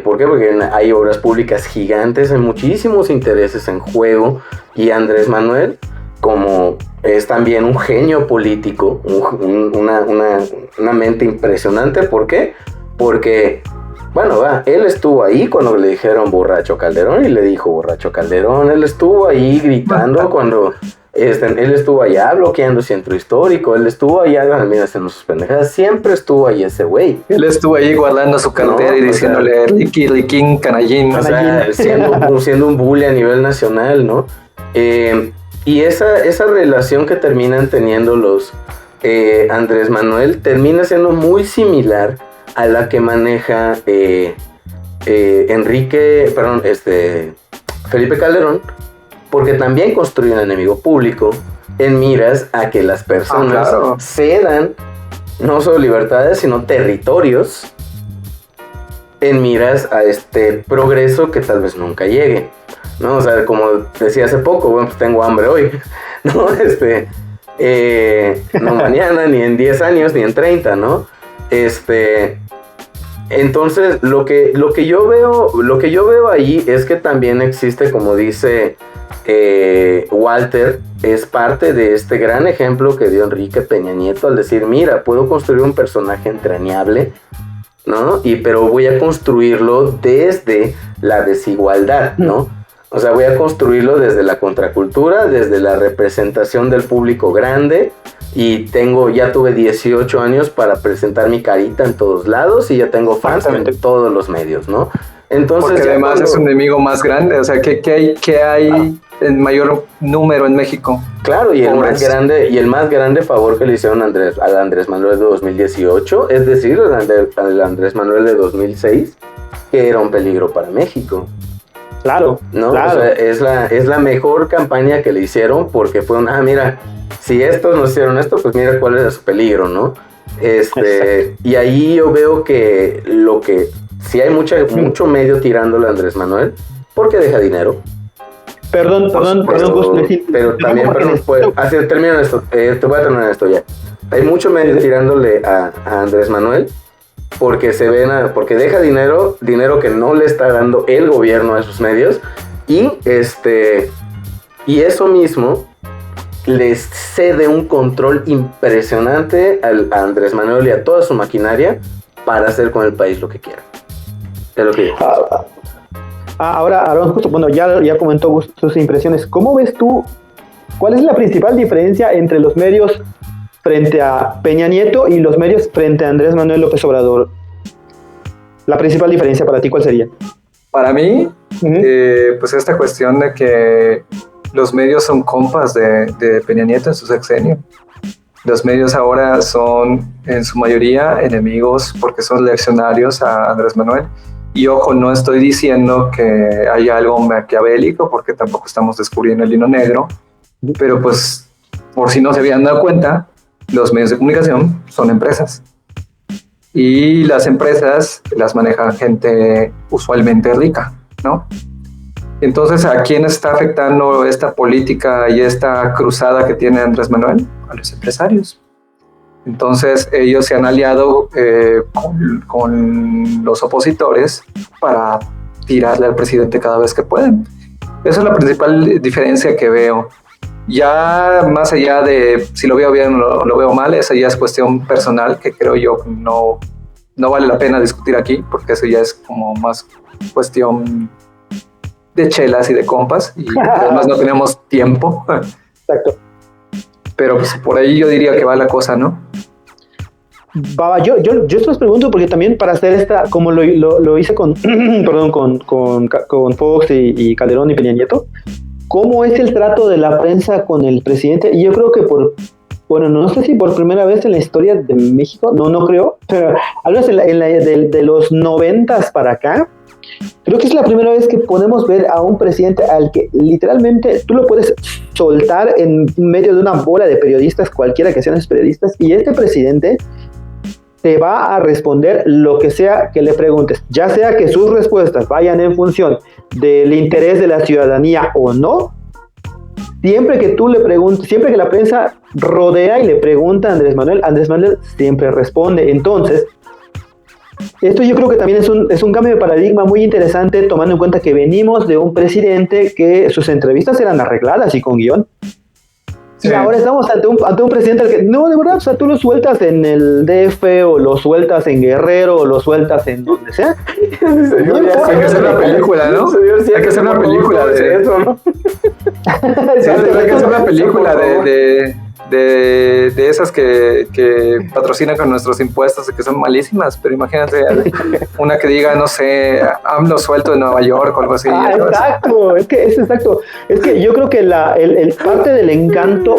¿Por qué? Porque hay obras públicas gigantes, hay muchísimos intereses en juego, y Andrés Manuel, como es también un genio político, una mente impresionante. ¿Por qué? Porque, bueno, él estuvo ahí cuando le dijeron borracho Calderón y le dijo borracho Calderón. Él estuvo ahí gritando cuando él estuvo allá bloqueando Centro Histórico. Él estuvo allá haciendo sus pendejadas. Siempre estuvo ahí ese güey. Él estuvo ahí guardando su cartera, ¿no? Y diciéndole Riquín, canallín. O sea, siendo un bully a nivel nacional, ¿no? Y esa relación que terminan teniendo los Andrés Manuel termina siendo muy similar a la que maneja Felipe Calderón, porque también construye un enemigo público en miras a que las personas cedan no solo libertades, sino territorios en miras a este progreso que tal vez nunca llegue, ¿no? O sea, como decía hace poco, bueno, pues tengo hambre hoy, ¿no? No mañana, ni en 10 años, ni en 30, ¿no? Entonces, lo que yo veo ahí es que también existe, como dice Walter, es parte de este gran ejemplo que dio Enrique Peña Nieto al decir, mira, puedo construir un personaje entrañable, ¿no? Pero voy a construirlo desde la desigualdad, ¿no? O sea, voy a construirlo desde la contracultura, desde la representación del público grande, y ya tuve 18 años para presentar mi carita en todos lados, y ya tengo fans en todos los medios, ¿no? Entonces, porque además es un enemigo más grande, o sea, ¿qué hay en mayor número en México? Claro, y el más grande favor que le hicieron al Andrés Manuel de 2018, es decir, al Andrés Manuel de 2006, que era un peligro para México. Claro, ¿no? Claro. O sea, es la mejor campaña que le hicieron, porque fue mira, si estos nos hicieron esto, pues mira cuál es su peligro, ¿no? Y ahí yo veo que si hay mucho medio tirándole a Andrés Manuel, porque deja dinero. Perdón, pero también, termino esto, te voy a terminar esto ya. Hay mucho medio tirándole a Andrés Manuel, porque porque deja dinero que no le está dando el gobierno a esos medios, y eso mismo les cede un control impresionante a Andrés Manuel y a toda su maquinaria para hacer con el país lo que quiera. Es lo que yo pienso. Ahora, justo, bueno, ya comentó Gus sus impresiones. ¿Cómo ves tú? ¿Cuál es la principal diferencia entre los medios frente a Peña Nieto y los medios frente a Andrés Manuel López Obrador? La principal diferencia para ti, ¿cuál sería? Para mí, pues esta cuestión de que los medios son compas de Peña Nieto en su sexenio. Los medios ahora son en su mayoría enemigos porque son reaccionarios a Andrés Manuel. Y ojo, no estoy diciendo que haya algo maquiavélico, porque tampoco estamos descubriendo el hilo negro, pero pues, por si no se habían dado cuenta, los medios de comunicación son empresas. Y las empresas las maneja gente usualmente rica, ¿no? Entonces, ¿a quién está afectando esta política y esta cruzada que tiene Andrés Manuel? A los empresarios. Entonces, ellos se han aliado con los opositores para tirarle al presidente cada vez que pueden. Esa es la principal diferencia que veo. Ya más allá de si lo veo bien o lo veo mal, esa ya es cuestión personal que creo yo no vale la pena discutir aquí, porque eso ya es como más cuestión de chelas y de compas, y además no tenemos tiempo. Exacto. Pero pues por ahí yo diría que va la cosa, ¿no? Yo esto les pregunto porque también para hacer esta, como lo hice con Fox y Calderón y Peña Nieto, ¿cómo es el trato de la prensa con el presidente? Y yo creo que no sé si por primera vez en la historia de México, no creo, pero al menos de los 90s para acá, Creo que es la primera vez que podemos ver a un presidente al que literalmente tú lo puedes soltar en medio de una bola de periodistas, cualquiera que sean esos periodistas, y este presidente te va a responder lo que sea que le preguntes, ya sea que sus respuestas vayan en función del interés de la ciudadanía o no. Siempre que tú le preguntes, siempre que la prensa rodea y le pregunta a Andrés Manuel siempre responde. Entonces, esto yo creo que también es un cambio de paradigma muy interesante, tomando en cuenta que venimos de un presidente que sus entrevistas eran arregladas y con guión. Sí. Y ahora estamos ante un presidente al que, no, de verdad, o sea, tú lo sueltas en el DF o lo sueltas en Guerrero o lo sueltas en donde sea. Hay que hacer una película, ¿no? Hay que hacer una película de eso, ¿no? Hay que hacer una película de esas que patrocinan con nuestros impuestos y que son malísimas, pero imagínate una que diga, no sé, AMLO suelto en Nueva York o algo así. Exacto, es que yo creo que parte del encanto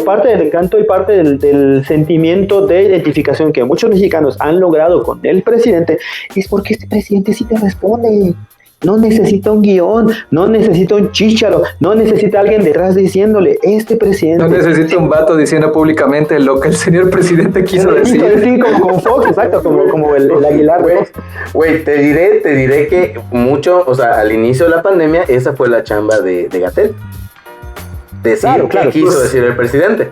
y parte del sentimiento de identificación que muchos mexicanos han logrado con el presidente es porque este presidente sí te responde. No necesita un guión, no necesita un chícharo, no necesita alguien detrás diciéndole, este presidente... No necesita un vato diciendo públicamente lo que el señor presidente quiso decir. Como Fox, exacto, como el Aguilar. Güey, te diré que mucho, o sea, al inicio de la pandemia, esa fue la chamba de Gatell. Decir qué quiso decir el presidente.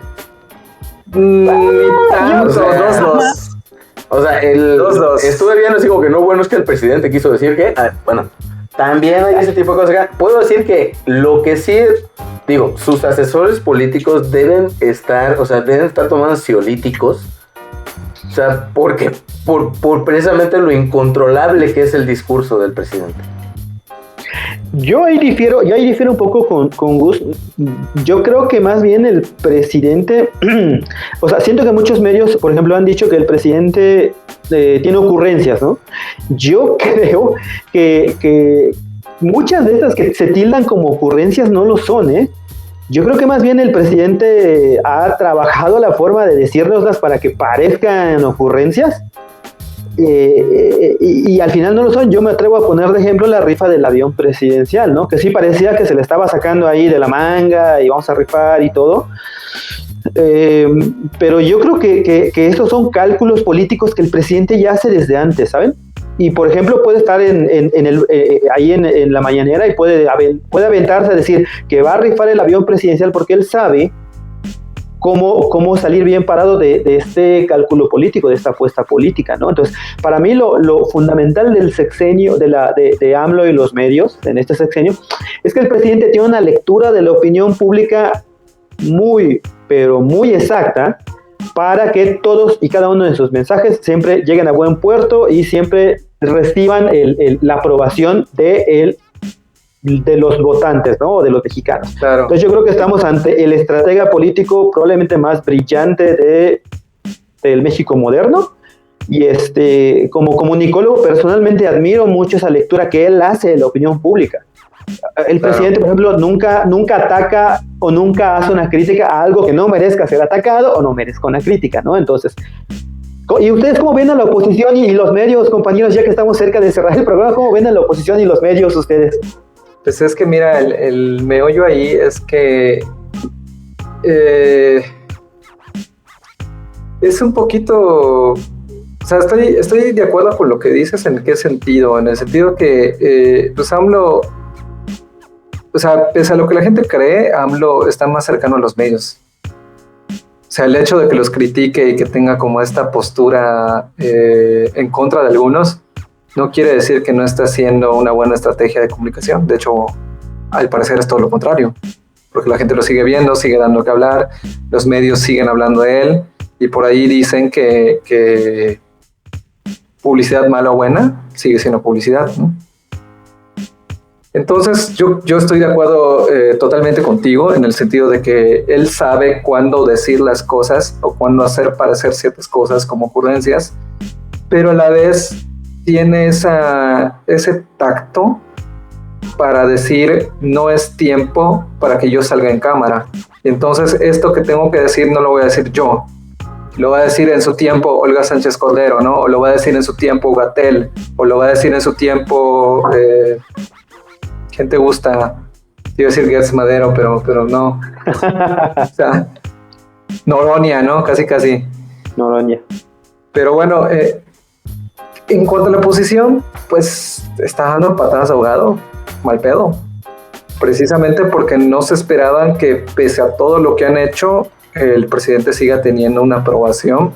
O sea, estuve viendo así como que no, bueno, es que el presidente quiso decir que, bueno, también hay ese tipo de cosas acá. Puedo decir que lo que sí, digo, sus asesores políticos deben estar tomando ansiolíticos. O sea, porque por precisamente lo incontrolable que es el discurso del presidente. Yo ahí difiero un poco con Gus. Yo creo que más bien el presidente, o sea, siento que muchos medios, por ejemplo, han dicho que el presidente tiene ocurrencias, ¿no? Yo creo que muchas de estas que se tildan como ocurrencias no lo son, ¿eh? Yo creo que más bien el presidente ha trabajado la forma de decírnoslas para que parezcan ocurrencias. Y al final no lo son. Yo me atrevo a poner de ejemplo la rifa del avión presidencial, ¿no? Que sí parecía que se le estaba sacando ahí de la manga y vamos a rifar y todo. Pero yo creo que estos son cálculos políticos que el presidente ya hace desde antes, ¿saben? Y por ejemplo puede estar ahí en la mañanera y puede aventarse a decir que va a rifar el avión presidencial porque él sabe cómo salir bien parado de este cálculo político, de esta apuesta política, ¿no? Entonces, para mí lo fundamental del sexenio, de AMLO y los medios, en este sexenio, es que el presidente tiene una lectura de la opinión pública muy, pero muy exacta, para que todos y cada uno de sus mensajes siempre lleguen a buen puerto y siempre reciban la aprobación de los votantes, ¿no? O de los mexicanos. Claro. Entonces yo creo que estamos ante el estratega político probablemente más brillante del México moderno. Y como comunicólogo personalmente admiro mucho esa lectura que él hace de la opinión pública. El presidente, por ejemplo, nunca ataca o nunca hace una crítica a algo que no merezca ser atacado o no merezca una crítica, ¿no? Entonces, ¿y ustedes cómo ven a la oposición y los medios, compañeros, ya que estamos cerca de cerrar el programa, cómo ven a la oposición y los medios ustedes? Pues es que mira, el meollo ahí es que es un poquito, o sea, estoy de acuerdo con lo que dices. ¿En qué sentido? En el sentido que pues AMLO, o sea, pese a lo que la gente cree, AMLO está más cercano a los medios. O sea, el hecho de que los critique y que tenga como esta postura en contra de algunos, no quiere decir que no esté haciendo una buena estrategia de comunicación. De hecho, al parecer es todo lo contrario, porque la gente lo sigue viendo, sigue dando que hablar, los medios siguen hablando de él, y por ahí dicen que publicidad mala o buena sigue siendo publicidad, ¿no? Entonces yo estoy de acuerdo totalmente contigo, en el sentido de que él sabe cuándo decir las cosas o cuándo hacer parecer ciertas cosas como ocurrencias, pero a la vez tiene ese tacto para decir no es tiempo para que yo salga en cámara. Entonces esto que tengo que decir no lo voy a decir yo, lo va a decir en su tiempo Olga Sánchez Cordero, ¿no? O lo va a decir en su tiempo Gatell, o lo va a decir en su tiempo ¿Quién te gusta? Iba a decir Gertz Madero, pero no. O sea, Noroña, ¿no? Casi. Noroña. Pero bueno, en cuanto a la oposición, pues está dando patadas de ahogado, mal pedo. Precisamente porque no se esperaban que, pese a todo lo que han hecho, el presidente siga teniendo una aprobación.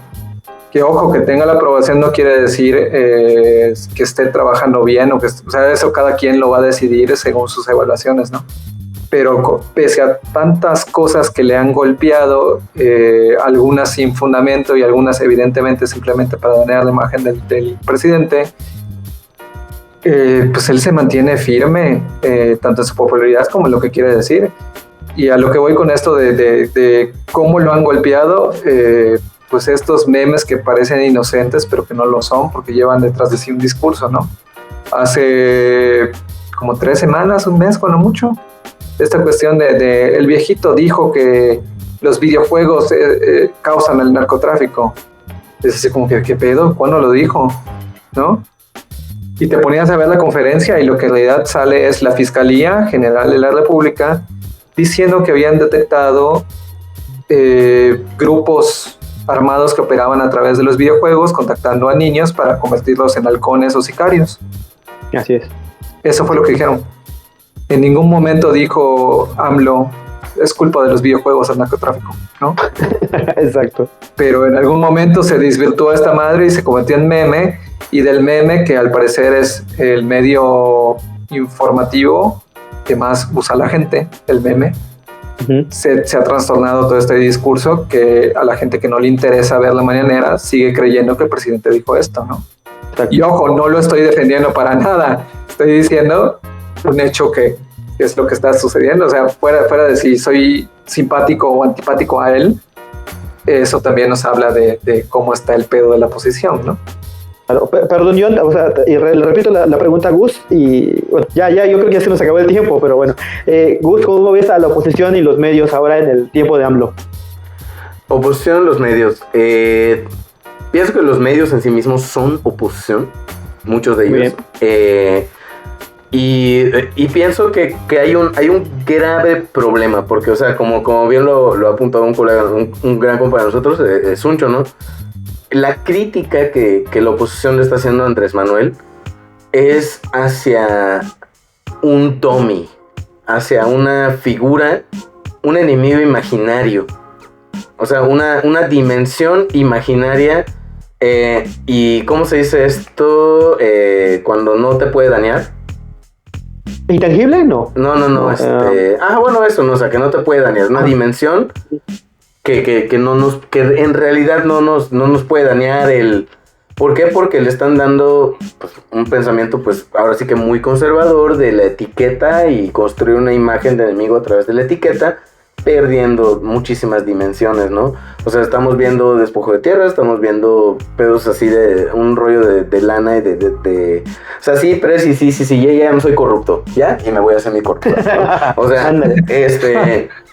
Que ojo, que tenga la aprobación no quiere decir que esté trabajando bien, o sea, eso cada quien lo va a decidir según sus evaluaciones, ¿no? Pero pese a tantas cosas que le han golpeado, algunas sin fundamento y algunas evidentemente simplemente para dañar la imagen del presidente, pues él se mantiene firme, tanto en su popularidad como en lo que quiere decir. Y a lo que voy con esto de cómo lo han golpeado, pues estos memes que parecen inocentes pero que no lo son porque llevan detrás de sí un discurso, ¿no? Hace como 3 semanas, un mes cuando mucho, esta cuestión de el viejito dijo que los videojuegos causan el narcotráfico. Es así como que, ¿qué pedo? ¿Cuándo lo dijo? ¿No? Y te ponías a ver la conferencia y lo que en realidad sale es la Fiscalía General de la República diciendo que habían detectado grupos armados que operaban a través de los videojuegos contactando a niños para convertirlos en halcones o sicarios. Así es. Eso fue lo que dijeron. En ningún momento dijo AMLO, es culpa de los videojuegos al narcotráfico, ¿no? Exacto. Pero en algún momento se desvirtuó esta madre y se convirtió en meme, y del meme, que al parecer es el medio informativo que más usa la gente, el meme, se ha trastornado todo este discurso que a la gente que no le interesa ver la mañanera sigue creyendo que el presidente dijo esto, ¿no? Exacto. Y ojo, no lo estoy defendiendo para nada, estoy diciendo un hecho que es lo que está sucediendo. O sea, fuera de si soy simpático o antipático a él, eso también nos habla de cómo está el pedo de la oposición, ¿no? Perdón, John, o sea, y le repito la pregunta a Gus, y bueno, ya, yo creo que ya se nos acabó el tiempo, pero bueno, Gus, ¿cómo ves a la oposición y los medios ahora en el tiempo de AMLO? Oposición, los medios. Pienso que los medios en sí mismos son oposición, muchos de ellos. Y pienso que hay un grave problema, porque, o sea, como bien lo ha apuntado un colega, un gran compañero de nosotros, Suncho, ¿no? La crítica que la oposición le está haciendo a Andrés Manuel es hacia un dummy, hacia una figura, un enemigo imaginario, o sea, una dimensión imaginaria. ¿Y cómo se dice esto cuando no te puede dañar? ¿Intangible? No. No. Bueno, eso, no, o sea, que no te puede dañar. Una dimensión que en realidad no nos puede dañar. ¿Por qué? Porque le están dando pues, un pensamiento, pues, ahora sí que muy conservador de la etiqueta y construir una imagen de enemigo a través de la etiqueta, perdiendo muchísimas dimensiones, ¿no? O sea, estamos viendo despojo de tierra, estamos viendo pedos así de un rollo de lana y de o sea, sí, pero sí, ya no soy corrupto, ¿ya? Y me voy a hacer mi corrupto, ¿no? O sea,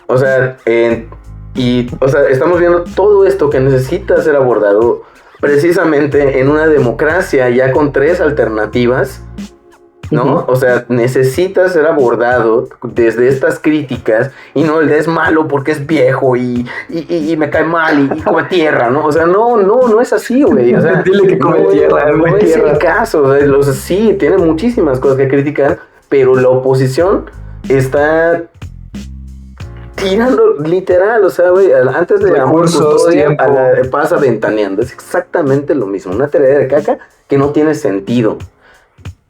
o sea, estamos viendo todo esto que necesita ser abordado precisamente en una democracia ya con 3 alternativas, ¿no? Uh-huh. O sea, necesita ser abordado desde estas críticas y no el de es malo porque es viejo y me cae mal y come tierra, ¿no? O sea, no es así, güey. O sea, dile que come tierra, no es el caso. O sea, sí, tiene muchísimas cosas que criticar, pero la oposición está tirando literal, o sea, güey, antes de la custodia pasa ventaneando. Es exactamente lo mismo, una tarea de caca que no tiene sentido.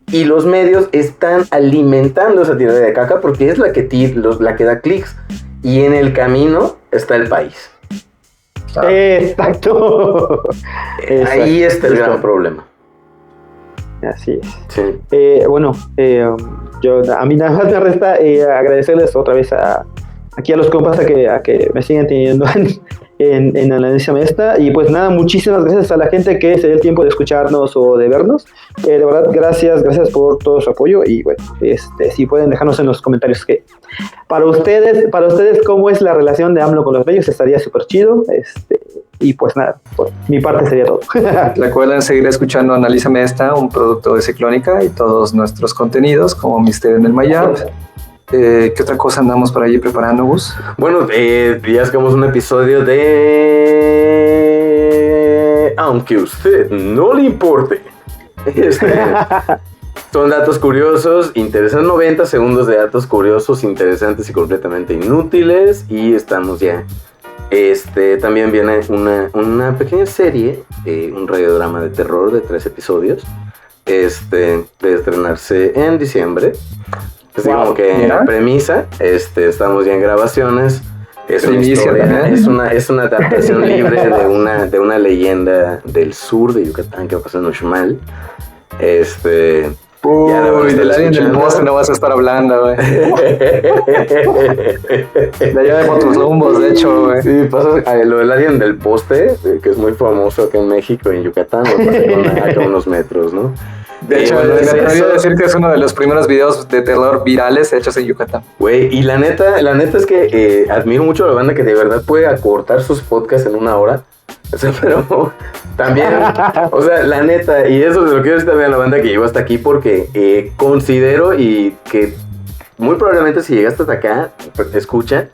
Y los medios están alimentando esa tirada de caca porque es la que da clics. Y en el camino está el país. Exacto. Ahí está el gran problema. Así es. Sí. Bueno, a mí nada más me resta agradecerles otra vez aquí a los compas a que me siguen teniendo en la audiencia esta. Y pues nada, muchísimas gracias a la gente que se dio el tiempo de escucharnos o de vernos. De verdad, gracias por todo su apoyo. Y bueno, si pueden dejarnos en los comentarios que para ustedes cómo es la relación de AMLO con los medios, estaría súper chido. Y pues nada, por mi parte sería todo. Recuerden seguir escuchando Analízame Esta, un producto de Ciclónica, y todos nuestros contenidos como Misterio en el Mayab. ¿Qué otra cosa andamos por allí preparando, Gus? Bueno, ya sacamos un episodio de... Aunque a usted no le importe. Son datos curiosos, interesantes, 90 segundos de datos curiosos, interesantes y completamente inútiles. Y estamos ya. También viene una pequeña serie, un radiodrama de terror de 3 episodios, de estrenarse en diciembre. Así como que mira. premisa, estamos ya en grabaciones. Es una Primicia historia, también. es una adaptación libre de una leyenda del sur de Yucatán que pasó en Uxmal. Ya la van a Uy, estar del alien del escuchando. poste no vas a estar hablando, güey. De allá de Motuslumbos, de hecho, güey. Sí, pasa lo del alien del poste, que es muy famoso acá en México y en Yucatán, lo pasaron acá a unos metros, ¿no? De hecho, bueno, me es atreví eso. a decir que es uno de los primeros videos de terror virales hechos en Yucatán. Güey, y la neta es que admiro mucho a la banda que de verdad puede acortar sus podcasts en 1 hora. O sea, pero también, o sea, la neta, y eso se lo quiero decir también a la banda que llegó hasta aquí, porque considero y que muy probablemente si llegaste hasta acá, escucha,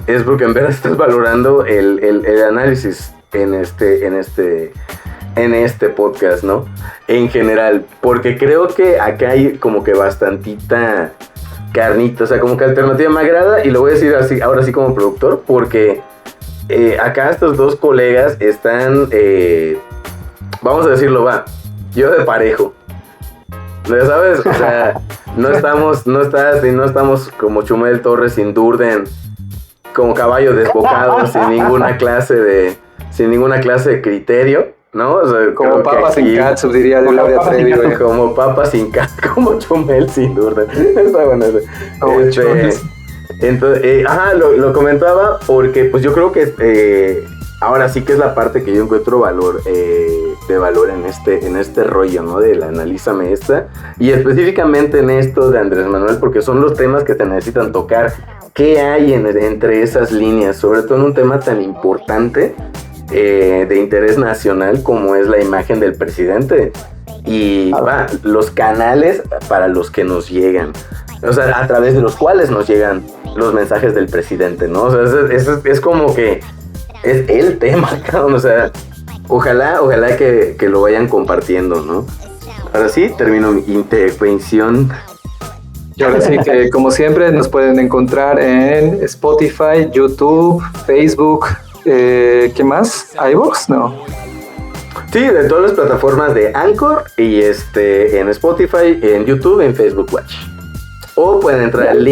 es porque en verdad estás valorando el análisis en este podcast, ¿no? En general, porque creo que acá hay como que bastantita carnita, o sea, como que alternativa me agrada, y lo voy a decir así, ahora sí como productor, porque acá estos 2 colegas están, vamos a decirlo, yo de parejo, ¿ya sabes? O sea, no estamos como Chumel Torres sin Durden, como caballo desbocado, sin ninguna clase de criterio, ¿no? O sea, Como creo que papas aquí- en catsup, diría Gloria Trevi, güey. como papas sin como Chumel sin Durden. Está bueno eso. Como Chumel. Entonces, lo comentaba porque pues yo creo que ahora sí que es la parte que yo encuentro valor en este rollo, ¿no? Del Analízame Esta, y específicamente en esto de Andrés Manuel, porque son los temas que te necesitan tocar. ¿Qué hay entre esas líneas? Sobre todo en un tema tan importante de interés nacional como es la imagen del presidente y los canales para los que nos llegan, o sea, a través de los cuales nos llegan los mensajes del presidente, ¿no? O sea, es como que es el tema, cabrón. O sea, ojalá que lo vayan compartiendo, ¿no? Ahora sí, termino mi intervención. Y ahora sí que, como siempre, nos pueden encontrar en Spotify, YouTube, Facebook, ¿qué más? ¿iVoox? No. Sí, de todas las plataformas de Anchor y en Spotify, en YouTube, en Facebook Watch. O pueden entrar al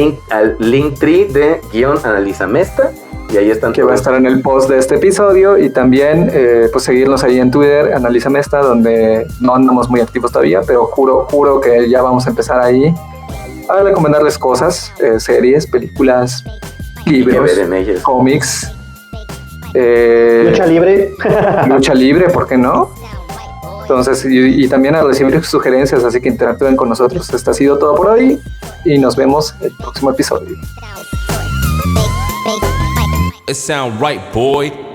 Linktree de _Analízame-Esta y ahí están Que va a estar en el post de este episodio, y también pues seguirnos ahí en Twitter, Analízame Esta, donde no andamos muy activos todavía, pero juro que ya vamos a empezar ahí a recomendarles cosas, series, películas, libros, ver en ellas. cómics, Lucha libre. lucha libre, ¿por qué no? Entonces, y también a recibir sugerencias, así que interactúen con nosotros. Esto ha sido todo por hoy y nos vemos el próximo episodio. It sound right, boy.